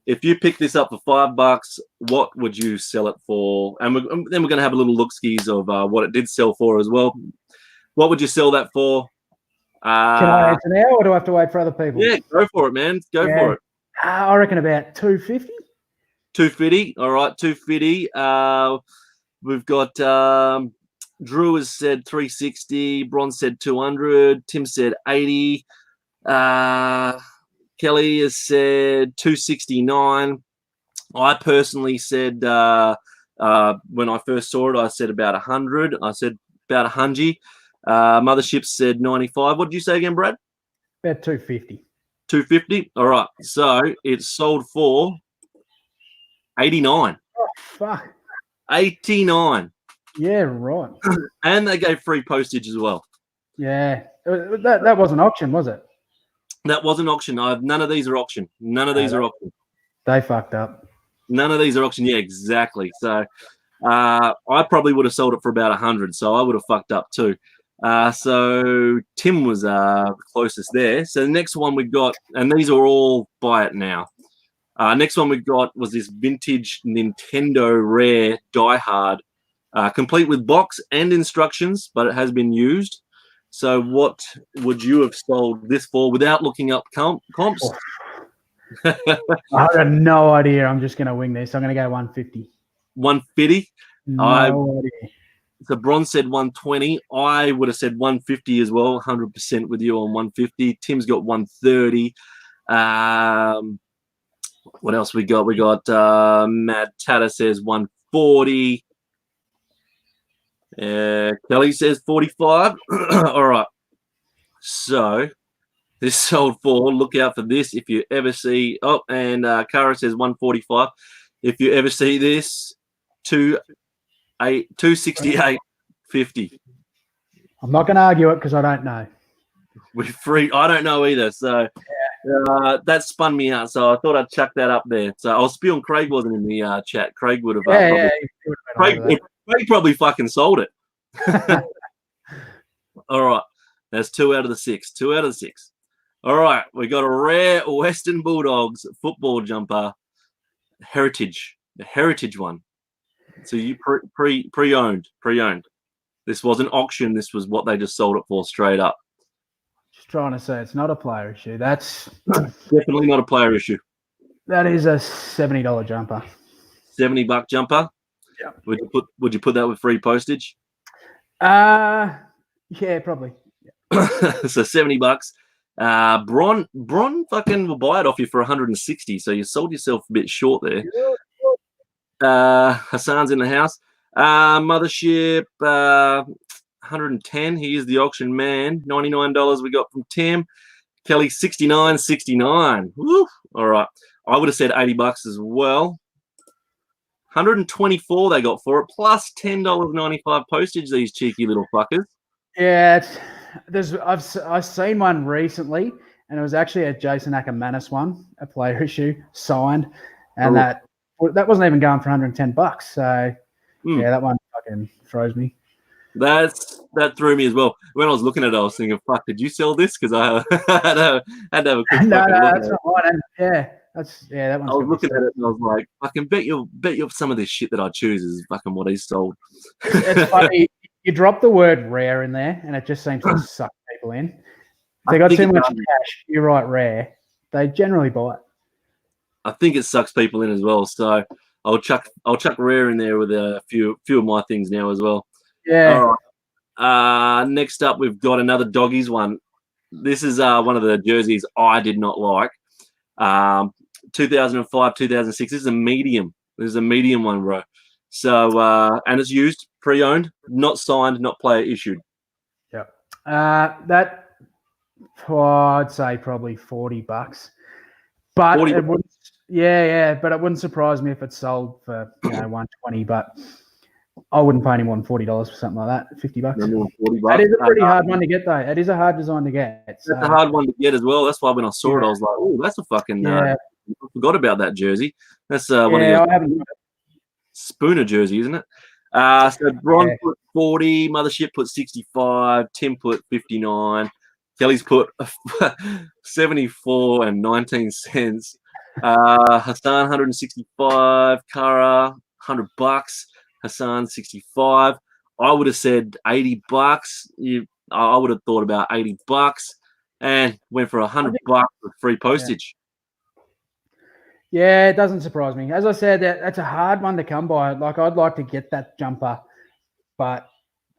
If you pick this up for $5, what would you sell it for? And then we're going to have a little look-skis of what it did sell for as well. What would you sell that for? Can I answer now, or do I have to wait for other people? Yeah, go for it, man. Go for it. I reckon about $250. $250. All right, $250. We've got Drew has said $360. Bron said $200. Tim said $80. Kelly has said $269. I personally said when I first saw it, I said about $100. I said about $100. Mothership said $95. What did you say again, Brad? About $250. $250. All right. So it's sold for $89. Oh, fuck. $89. Yeah, right. And they gave free postage as well. Yeah. That wasn't auction, was it? That wasn't auction. None of these are auction. None of these are auction. They fucked up. None of these are auction. Yeah, exactly. So I probably would have sold it for about $100. So I would have fucked up too. So Tim was closest there. So the next one we got, and these are all buy it now. Next one we got was this vintage Nintendo Rare Die Hard, complete with box and instructions, but it has been used. So what would you have sold this for without looking up comps? I have no idea. I'm just going to wing this. I'm going to go $150. $150. No idea. So Bronze said 120. I would have said 150 as well. 100% with you on 150. Tim's got 130. What else we got? We got Matt Tatter says 140. Kelly says 45. All right. So this sold for. Look out for this. If you ever see. Oh, and Kara says 145. If you ever see this, 268.50. I'm not going to argue it because I don't know. We're free. I don't know either. So that spun me out. So I thought I'd chuck that up there. So I was spewing. Craig wasn't in the chat. Craig would have. Craig probably fucking sold it. All right. That's 2 out of the 6. 2 out of the 6. All right. We got a rare Western Bulldogs football jumper. Heritage. The Heritage one. So you pre-owned. This wasn't auction. This was what they just sold it for straight up. Just trying to say it's not a player issue. That's definitely not a player issue. That is a $70 jumper. $70 jumper. Yeah. Would you put that with free postage? Yeah, probably. Yeah. So $70. Bron fucking will buy it off you for 160. So you sold yourself a bit short there. Hassan's in the house. Mothership 110. He is the auction man. $99 we got from Tim. Kelly 69.69. Woo. All right. I would have said $80 as well. 124 they got for it, plus $10.95 postage. These cheeky little fuckers. Yeah, I've seen one recently, and it was actually a Jason Ackermanis one, a player issue signed, and that wasn't even going for $110. So yeah, that one fucking froze me. That threw me as well. When I was looking at it, I was thinking, "Fuck, did you sell this?" Because I had to have a quick. No, that's not mine. That one. I was looking at it and I was like, "I can bet you some of this shit that I choose is fucking what he's sold." It's funny. You drop the word rare in there, and it just seems to suck people in. If they got too much cash, you write rare, they generally buy it. I think it sucks people in as well. So I'll chuck rare in there with a few of my things now as well. Yeah. All right. Next up, we've got another doggies one. This is one of the jerseys I did not like. 2005, 2006. This is a medium. This is a medium one, bro. So and it's used, pre-owned, not signed, not player issued. Yep. That I'd say probably $40. But it wouldn't. Yeah, but it wouldn't surprise me if it sold for $120. But I wouldn't pay any more than $40 for something like that. $50. $40. That is a pretty hard one to get, though. It is a hard design to get. So. That's a hard one to get as well. That's why when I saw it, I was like, "Oh, that's a fucking." I forgot about that jersey. That's one of your Spooner jersey, isn't it? So Bron put 40, Mothership put 65, Tim put 59, Kelly's put 74 and 19 cents. Hassan 165, Kara $100, Hassan 65. I would have said $80. I would have thought about $80 and went for $100 with free postage. Yeah, it doesn't surprise me. As I said, that's a hard one to come by. Like, I'd like to get that jumper, but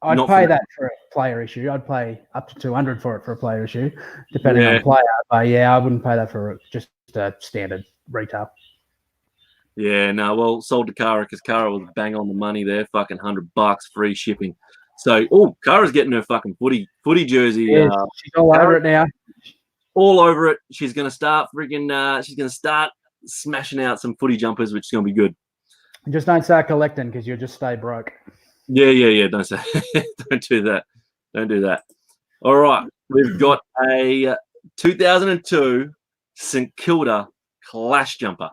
I'd pay that for a player issue. I'd pay up to $200 for it for a player issue, depending on the player. But yeah, I wouldn't pay that for just a standard retail. Yeah, no, well, sold to Kara because Kara was bang on the money there. Fucking $100, free shipping. So, Kara's getting her fucking footy jersey. Yeah, she's all over it now. All over it. She's gonna start she's gonna start smashing out some footy jumpers, which is going to be good. Just don't start collecting because you'll just stay broke. Yeah. Don't say, don't do that. Don't do that. All right, we've got a 2002 St Kilda Clash jumper.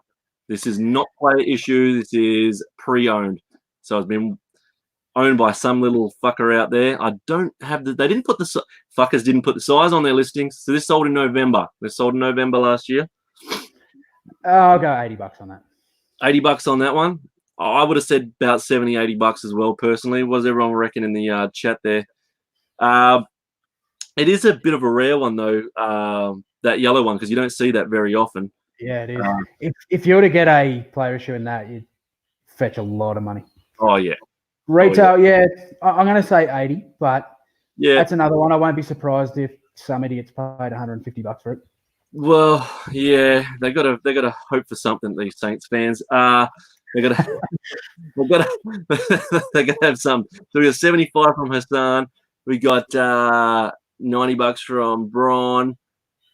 This is not player issue. This is pre-owned, so it's been owned by some little fucker out there. I don't have they didn't put the fuckers didn't put the size on their listings. So this sold in November. This sold in November last year. I'll go $80 on that. $80 on that one. I would have said about $70-$80 as well, personally. What does everyone reckon in the chat there? It is a bit of a rare one, though, that yellow one, because you don't see that very often. Yeah, it is. If you were to get a player issue in that, you'd fetch a lot of money. Oh, yeah. Retail, yeah. I'm going to say 80, but yeah, that's another one. I won't be surprised if some idiots paid $150 for it. Well, yeah, they gotta hope for something. These Saints fans, they gotta they gotta they gotta have some. So we got 75 from Hassan. We got $90 from Braun.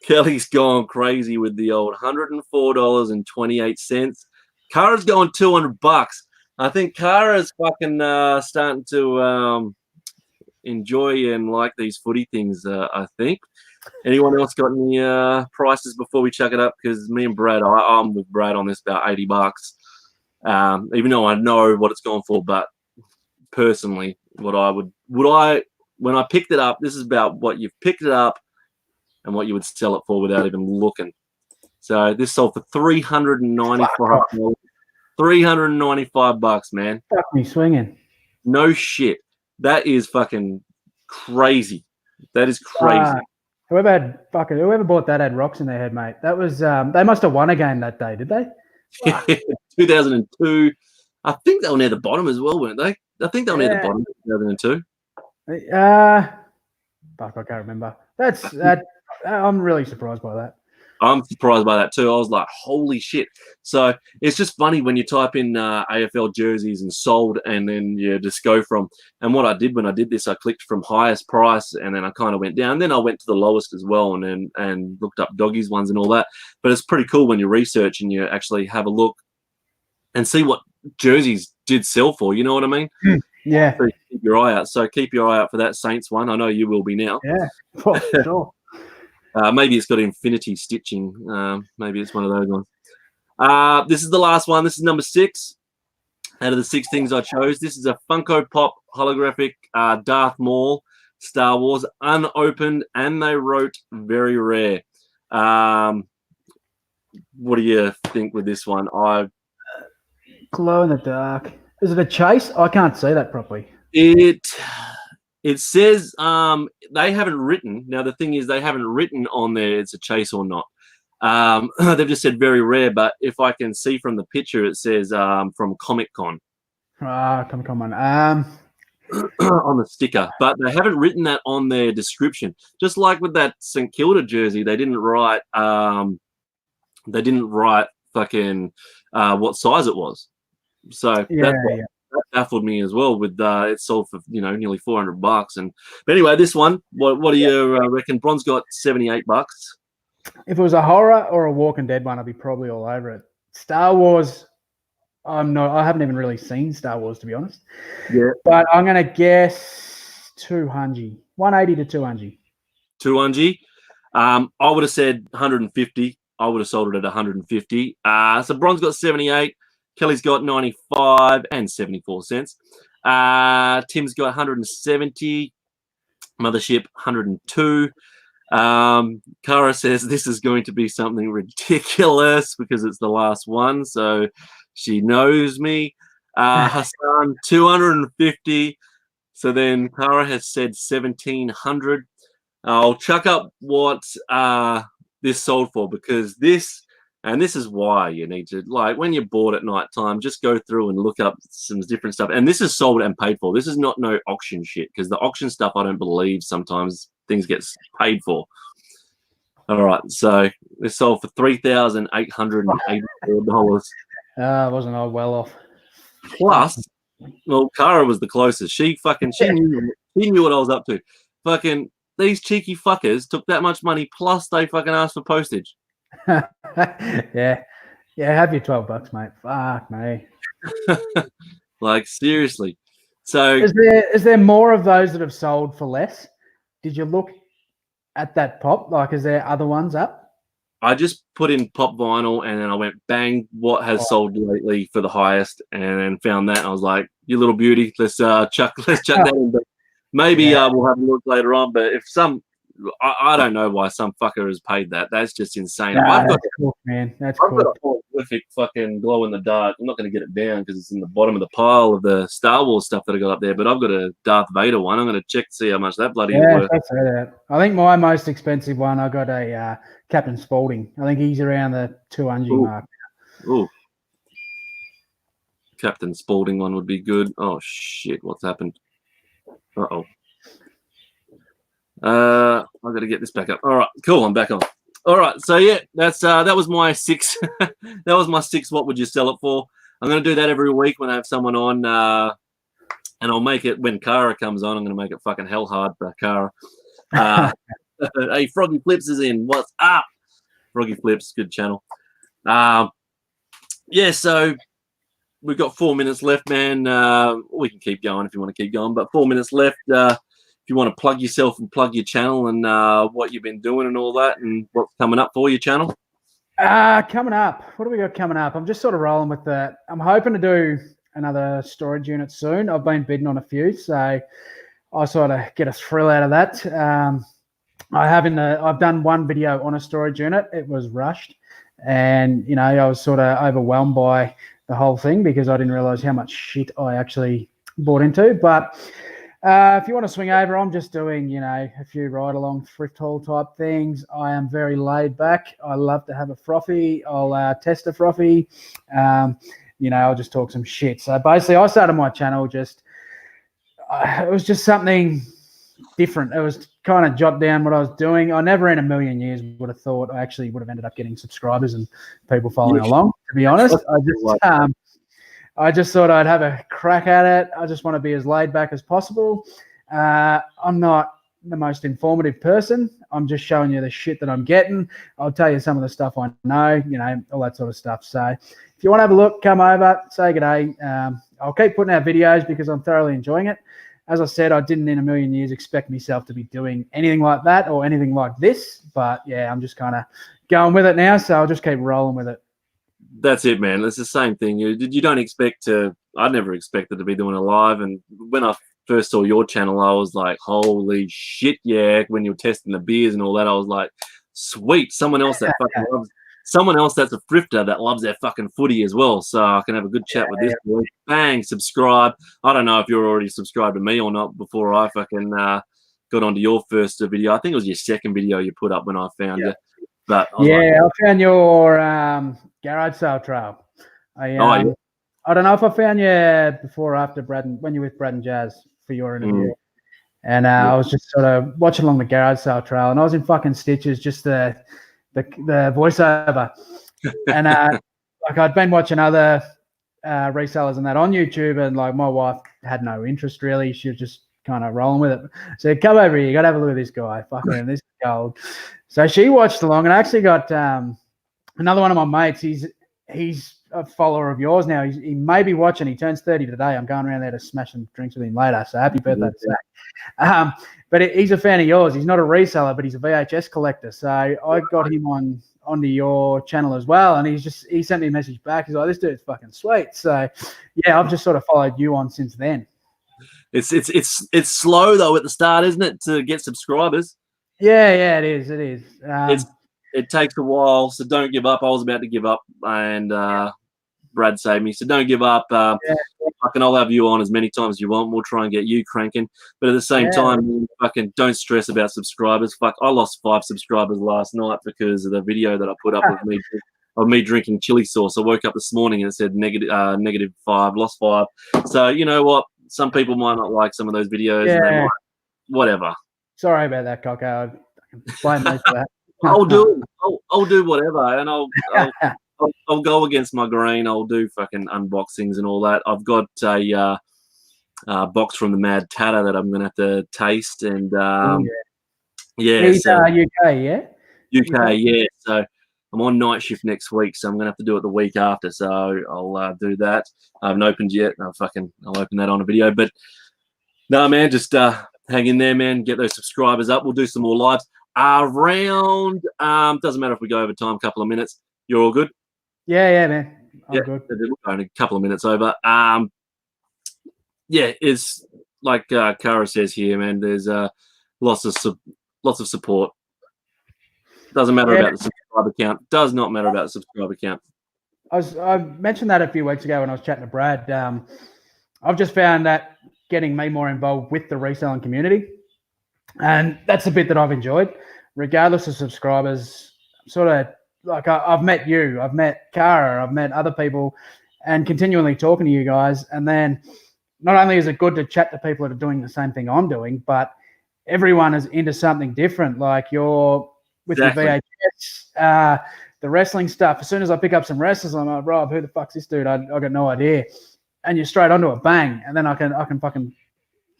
Kelly's gone crazy with the old $104.28. Kara's going $200. I think Kara's fucking starting to enjoy and like these footy things. I think. Anyone else got any prices before we chuck it up? Because me and Brad, I'm with Brad on this about $80. Even though I know what it's going for, but personally, what I would when I picked it up, this is about what you've picked it up and what you would sell it for without even looking. So this sold for $395. $395, man. Fuck me swinging. No shit. That is fucking crazy. That is crazy. Whoever bought that had rocks in their head, mate. That was they must have won a game that day, did they? 2002. I think they were near the bottom as well, weren't they? I think they were near the bottom in 2002. Fuck, I can't remember. I'm really surprised by that. I'm surprised by that too. I was like, holy shit. So it's just funny when you type in AFL jerseys and sold, and then you just go from. And what I did when I did this, I clicked from highest price, and then I kind of went down. Then I went to the lowest as well, and looked up doggies ones and all that. But it's pretty cool when you research and you actually have a look and see what jerseys did sell for. You know what I mean? Yeah. So keep your eye out. So keep your eye out for that Saints one. I know you will be now. Yeah. For sure. Maybe it's got infinity stitching. Maybe it's one of those ones. This is the last one. This is number 6 out of the 6 things I chose. This is a Funko Pop holographic Darth Maul Star Wars, unopened, and they wrote very rare. What do you think with this one? Glow in the dark. Is it a chase? I can't see that properly. It says they haven't written. Now, the thing is, they haven't written on there it's a chase or not. They've just said very rare, but if I can see from the picture, it says from Comic Con. Comic Con one. On the sticker, but they haven't written that on their description. Just like with that St Kilda jersey, they didn't write fucking what size it was. So that baffled me as well. With it sold for nearly $400, but anyway, this one, what do you reckon? Bron's got $78. If it was a horror or a Walking Dead one, I'd be probably all over it. Star Wars, I haven't even really seen Star Wars, to be honest. Yeah, but I'm gonna guess 200, 180 to 200. 200. I would have said 150. I would have sold it at 150. So Bron's got 78. Kelly's got 95 and 74 cents. Tim's got 170. Mothership 102. Cara says this is going to be something ridiculous because it's the last one, so she knows me. Hassan 250. So then Cara has said 1,700. I'll chuck up what this sold for, because this is why you need to, like, when you're bored at night time, just go through and look up some different stuff. And this is sold and paid for. This is not no auction shit, because the auction stuff, I don't believe sometimes things get paid for. All right, so this sold for $3,884. Wasn't I well off? Plus, well, Cara was the closest. She knew what I was up to. Fucking these cheeky fuckers took that much money, plus they fucking asked for postage. Yeah, have your $12, mate. Fuck me. Like, seriously. So is there more of those that have sold for less? Did you look at that pop? Like, is there other ones up? I just put in pop vinyl, and then I went bang, what has sold lately for the highest, and then found that, and I was like, you little beauty, let's chuck that in. But maybe we'll have a look later on. But if I don't know why some fucker has paid that. That's just insane. That's cool, man. I've got a horrific fucking glow in the dark. I'm not going to get it down because it's in the bottom of the pile of the Star Wars stuff that I got up there. But I've got a Darth Vader one. I'm going to check to see how much that bloody is worth. That's right. I think my most expensive one, I got a Captain Spaulding. I think he's around the 200 mark. Ooh. Captain Spaulding one would be good. Oh shit, what's happened? Uh-oh. I've got to get this back up. All right, cool, I'm back on. All right, so yeah, that was my 6. That was my 6. What would you sell it for? I'm going to do that every week when I have someone on, and I'll make it when Cara comes on. I'm going to make it fucking hell hard for Cara. Hey, Froggy Flips is in. What's up? Froggy Flips, good channel. Yeah, so we've got 4 minutes left, man. We can keep going if you want to keep going, but 4 minutes left. If you want to plug yourself and plug your channel and what you've been doing and all that and what's coming up for your channel. Coming up, what do we got coming up? I'm just sort of rolling with that. I'm hoping to do another storage unit soon. I've been bidding on a few, so I sort of get a thrill out of that. I've done one video on a storage unit. It was rushed, and you know, I was sort of overwhelmed by the whole thing because I didn't realize how much shit I actually bought into. But if you want to swing over, I'm just doing, you know, a few ride-along thrift haul type things. I am very laid back. I love to have a frothy. I'll test a frothy. You know, I'll just talk some shit. So basically, I started my channel just, it was just something different. It was kind of jot down what I was doing. I never in a million years would have thought I actually would have ended up getting subscribers and people following along, to be honest. I just thought I'd have a crack at it. I just want to be as laid back as possible. I'm not the most informative person. I'm just showing you the shit that I'm getting. I'll tell you some of the stuff I know, you know, all that sort of stuff. So if you want to have a look, come over, say good day. I'll keep putting out videos because I'm thoroughly enjoying it. As I said, I didn't in a million years expect myself to be doing anything like that or anything like this. But, yeah, I'm just kind of going with it now, so I'll just keep rolling with it. That's it, man. It's the same thing. You don't expect to. I never expected to be doing a live, and when I first saw your channel, I was like, "Holy shit, yeah!" When you were testing the beers and all that, I was like, "Sweet, someone else that fucking loves, someone else that's a thrifter that loves their fucking footy as well." So I can have a good chat with this boy. Bang, subscribe. I don't know if you're already subscribed to me or not before I fucking got onto your first video. I think it was your second video you put up when I found you. But I found your garage sale trail. I don't know if I found you before or after when you were with Brad and Jazz for your interview. And I was just sort of watching along the garage sale trail, and I was in fucking stitches, just the voiceover. And like I'd been watching other resellers and that on YouTube, and like my wife had no interest really. She was just kind of rolling with it. So come over here, you got to have a look at this guy. Fucking this is gold. So she watched along, and I actually got another one of my mates. He's a follower of yours now. He may be watching. He turns 30 today. I'm going around there to smash some drinks with him later. So happy birthday to Zach. But he's a fan of yours. He's not a reseller, but he's a VHS collector. So I got him onto your channel as well, and he sent me a message back. He's like, "This dude's fucking sweet." So yeah, I've just sort of followed you on since then. It's slow though at the start, isn't it, to get subscribers? Yeah, it is. It is. It takes a while, so don't give up. I was about to give up, and Brad saved me. So don't give up. I'll have you on as many times as you want. We'll try and get you cranking. But at the same time, fucking don't stress about subscribers. Fuck, I lost 5 subscribers last night because of the video that I put up of me drinking chili sauce. I woke up this morning and it said -5, lost 5. So you know what? Some people might not like some of those videos. And they might, whatever. Sorry about that, Coco. Blame me for that. I'll do whatever, and I'll go against my grain. I'll do fucking unboxings and all that. I've got a box from the Mad Tatter that I'm gonna have to taste, and He's UK, yeah. UK, yeah. So I'm on night shift next week, so I'm gonna have to do it the week after. So I'll do that. I haven't opened yet. I'll open that on a video. But no, man, just hang in there, man. Get those subscribers up. We'll do some more lives. Around doesn't matter if we go over time, couple of minutes. You're all good? Yeah, man. I'm good. Only a couple of minutes over. It's like Cara says here, man. There's lots of support. Doesn't matter about the subscriber count. Does not matter about the subscriber count. I mentioned that a few weeks ago when I was chatting to Brad. I've just found that getting me more involved with the reselling community. And that's the bit that I've enjoyed, regardless of subscribers. Sort of like I've met you, I've met Cara, I've met other people, and continually talking to you guys. And then not only is it good to chat to people that are doing the same thing I'm doing, but everyone is into something different. Like you're with your VHS, the wrestling stuff. As soon as I pick up some wrestlers, I'm like, Rob, who the fuck's this dude? I got no idea. And you're straight onto it, bang, and then I can fucking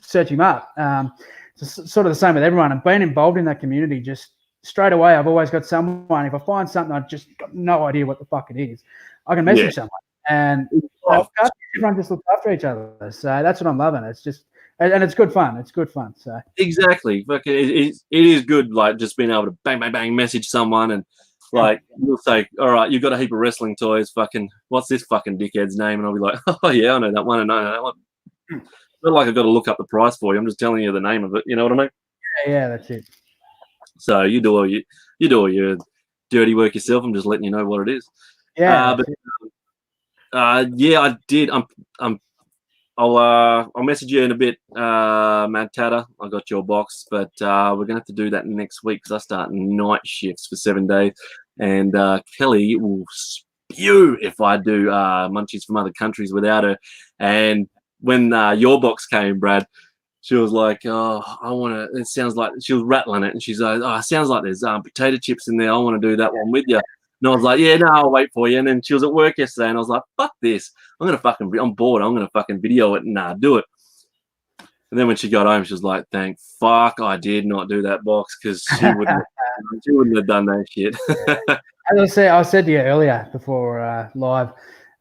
search him up. It's sort of the same with everyone. And being involved in that community, just straight away, I've always got someone. If I find something, I've just got no idea what the fuck it is, I can message someone, and everyone just looks after each other. So that's what I'm loving. It's just, and it's good fun. It's good fun. So exactly, it is good. Like just being able to bang, bang, bang, message someone, and like you'll say, all right, you've got a heap of wrestling toys. Fucking, what's this fucking dickhead's name? And I'll be like, oh yeah, I know that one. I know that one. It's not like I've got to look up the price for you. I'm just telling you the name of it. You know what I mean? Yeah, that's it. So you do all your dirty work yourself. I'm just letting you know what it is. Yeah, yeah, I did. I'll message you in a bit, Mad Tatter. I got your box, but we're gonna have to do that next week because I start night shifts for 7 days, and Kelly will spew if I do munchies from other countries without her. And when your box came, Brad, she was like, "Oh, I want to." It sounds like she was rattling it, and she's like, "Oh, it sounds like there's potato chips in there. I want to do that one with you." And I was like, "Yeah, no, I'll wait for you." And then she was at work yesterday, and I was like, "Fuck this! I'm bored. I'm gonna fucking video it and do it." And then when she got home, she was like, "Thank fuck I did not do that box because she wouldn't have done that shit." As I said to you earlier before live,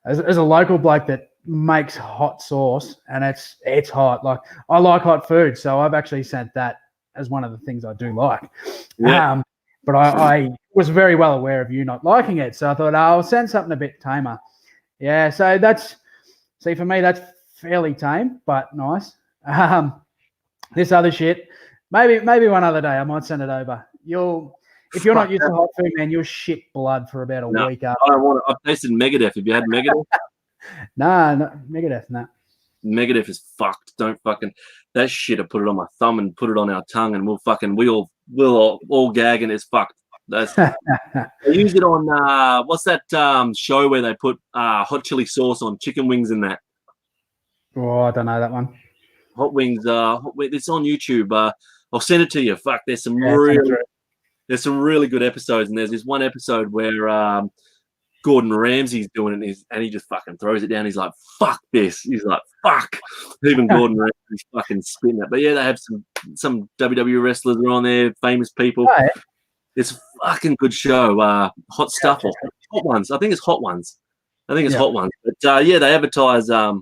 as a local bloke that makes hot sauce, and it's hot. Like I like hot food, so I've actually sent that as one of the things I do like. Yeah. But I was very well aware of you not liking it, so I thought I'll send something a bit tamer. Yeah, so for me that's fairly tame, but nice. This other shit, maybe one other day I might send it over. If you're not used to hot food, man, you'll shit blood for about a week after. I don't want it. I've tasted Megadeth. Have you had Megadeth? No, Megadeth, no. Megadeth is fucked. Don't fucking that shit. I put it on my thumb and put it on our tongue, and we'll all gag, and it's fucked. That's I use it on what's that show where they put hot chili sauce on chicken wings and that. Oh, I don't know that one. Hot wings. It's on YouTube. I'll send it to you. Fuck, there's some really good episodes, and there's this one episode where Gordon Ramsay's doing it, and he just fucking throws it down. He's like, "Fuck this!" He's like, "Fuck!" Even Gordon Ramsay's fucking spitting it. But yeah, they have some WWE wrestlers are on there, famous people. Oh, yeah. It's a fucking good show. Hot stuff or hot ones. I think it's hot ones. Hot ones. But yeah, they advertise. I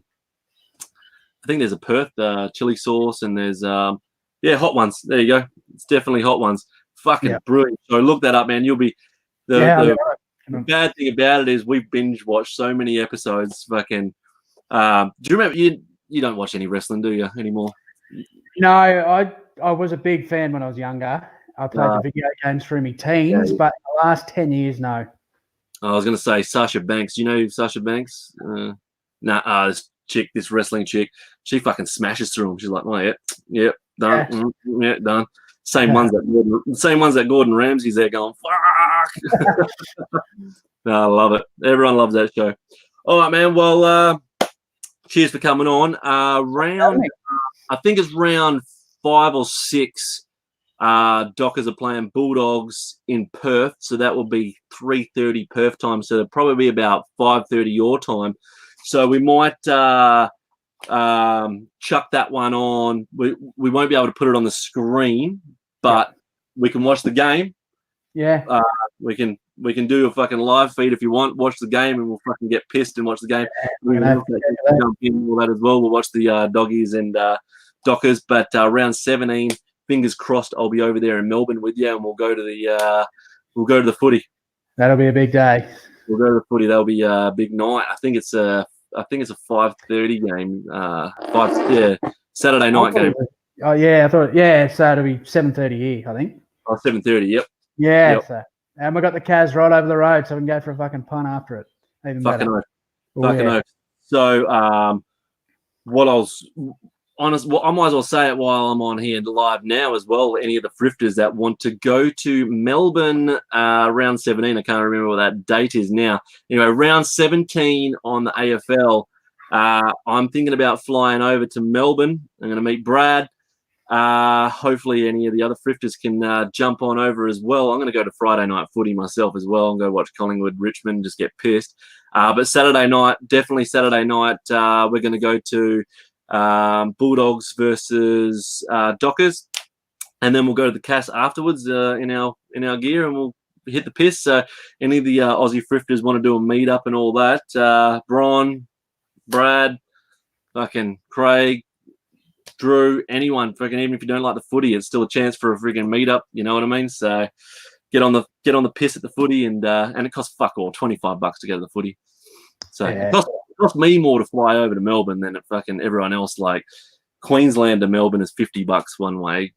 think there's a Perth chili sauce, and there's hot ones. There you go. It's definitely hot ones. Fucking brilliant. So look that up, man. You'll be the bad thing about it is we binge watch so many episodes. Fucking. Do you remember? You don't watch any wrestling, do you anymore? No, I was a big fan when I was younger. I played the video games through my teens, but the last 10 years, no. I was going to say Sasha Banks. You know Sasha Banks? This wrestling chick, she fucking smashes through them. She's like, "Oh yeah, done, done." Same ones that Gordon Ramsay's there going, "Fuck." No, I love it. Everyone loves that show. All right, man. Well, cheers for coming on. I think it's round 5 or 6. Dockers are playing Bulldogs in Perth, so that will be 3:30 Perth time. So it'll probably be about 5:30 your time. So we might chuck that one on. We won't be able to put it on the screen, but we can watch the game. Yeah. We can do a fucking live feed if you want. Watch the game, and we'll fucking get pissed and watch the game. Jump in all that as well. We'll watch the Doggies and Dockers. But round 17, fingers crossed, I'll be over there in Melbourne with you, and we'll go to the footy. That'll be a big day. We'll go to the footy. That'll be a big night. I think it's a 5:30 game. Saturday night game. Oh yeah, so it'll be 7:30 here, I think. Oh, 7:30. Yep. Yeah. Yep. So, and we got the Cavs right over the road, so we can go for a fucking punt after it. Even fucking better. oath. So, well, I might as well say it while I'm on here live now as well. Any of the thrifters that want to go to Melbourne round 17, I can't remember what that date is now. Anyway, round 17 on the AFL. I'm thinking about flying over to Melbourne. I'm going to meet Brad. Hopefully any of the other thrifters can jump on over as well. I'm going to go to Friday night footy myself as well and go watch Collingwood, Richmond, just get pissed. But Saturday night, definitely Saturday night, we're going to go to Bulldogs versus Dockers, and then we'll go to the Cass afterwards in our gear, and we'll hit the piss. So any of the Aussie thrifters want to do a meetup and all that, Bron, Brad, fucking Craig, Drew, anyone, fucking, even if you don't like the footy, it's still a chance for a freaking meetup. You know what I mean? So get on the piss at the footy, and it costs fuck all, $25 to go to the footy. So it cost me more to fly over to Melbourne than fucking everyone else. Like Queensland to Melbourne is $50 one way.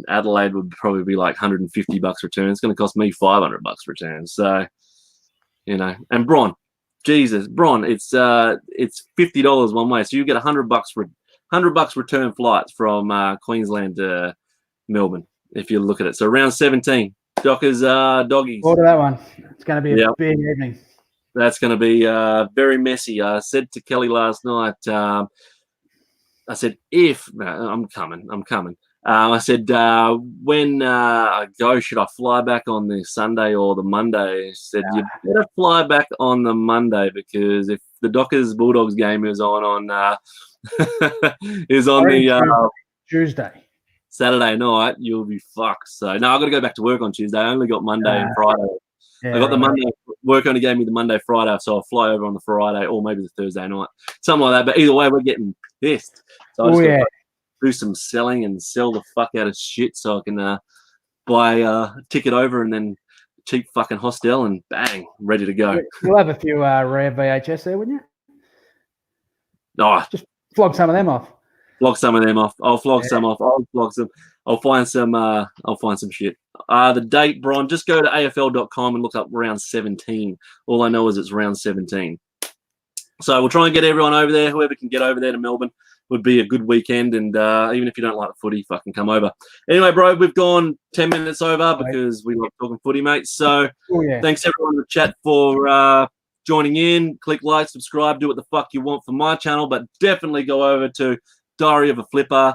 Adelaide would probably be like $150 return. It's going to cost me $500 return. So, you know, and Bron, Jesus, Bron, it's $50 one way. So you get $100 return flights from Queensland to Melbourne if you look at it. So round 17, Dockers, doggies. Order that one. It's going to be a big evening. That's going to be very messy. I said to Kelly last night, I said, I'm coming. I said, when I go, should I fly back on the Sunday or the Monday? He said, you better fly back on the Monday, because if the Dockers Bulldogs game is on the Tuesday. Saturday night, you'll be fucked. So no, I've got to go back to work on Tuesday. I only got Monday and Friday. I got the Monday. Work only gave me the Monday, Friday, so I'll fly over on the Friday or maybe the Thursday night, something like that. But either way, we're getting pissed. So I just got to do some selling and sell the fuck out of shit, so I can buy a ticket over and then cheap fucking hostel and bang, ready to go. You'll have a few rare VHS there, wouldn't you? Oh, just flog some of them off. Flog some of them off. I'll flog some off. I'll flog some. I'll find some shit. The date, Bron, just go to afl.com and look up round 17. All I know is it's round 17. So we'll try and get everyone over there. Whoever can get over there to Melbourne would be a good weekend. And even if you don't like the footy, fucking come over. Anyway, bro, we've gone 10 minutes over because we love talking footy, mate. So thanks everyone in the chat for joining in. Click like, subscribe, do what the fuck you want for my channel, but definitely go over to Diary of a Flipper.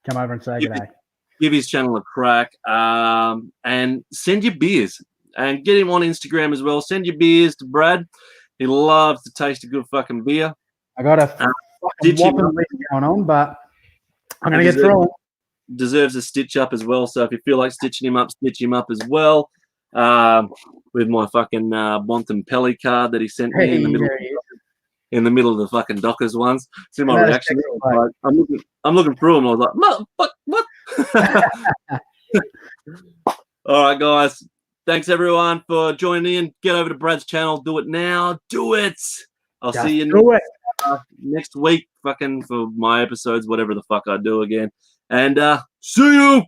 Come over and say good day. Give his channel a crack, and send your beers, and get him on Instagram as well. Send your beers to Brad. He loves to taste a good fucking beer. I got a fucking whopping list going on, but I'm going to get through it. Deserves a stitch up as well. So if you feel like stitching him up, stitch him up as well. With my fucking Bontempelli card that he sent me in the middle of the fucking Dockers ones. See my reaction. Like, I'm looking through them. I was like, what? All right, guys. Thanks everyone for joining in. Get over to Brad's channel. Do it now. Do it. I'll see you next week, fucking, for my episodes, whatever the fuck I do again. And see you.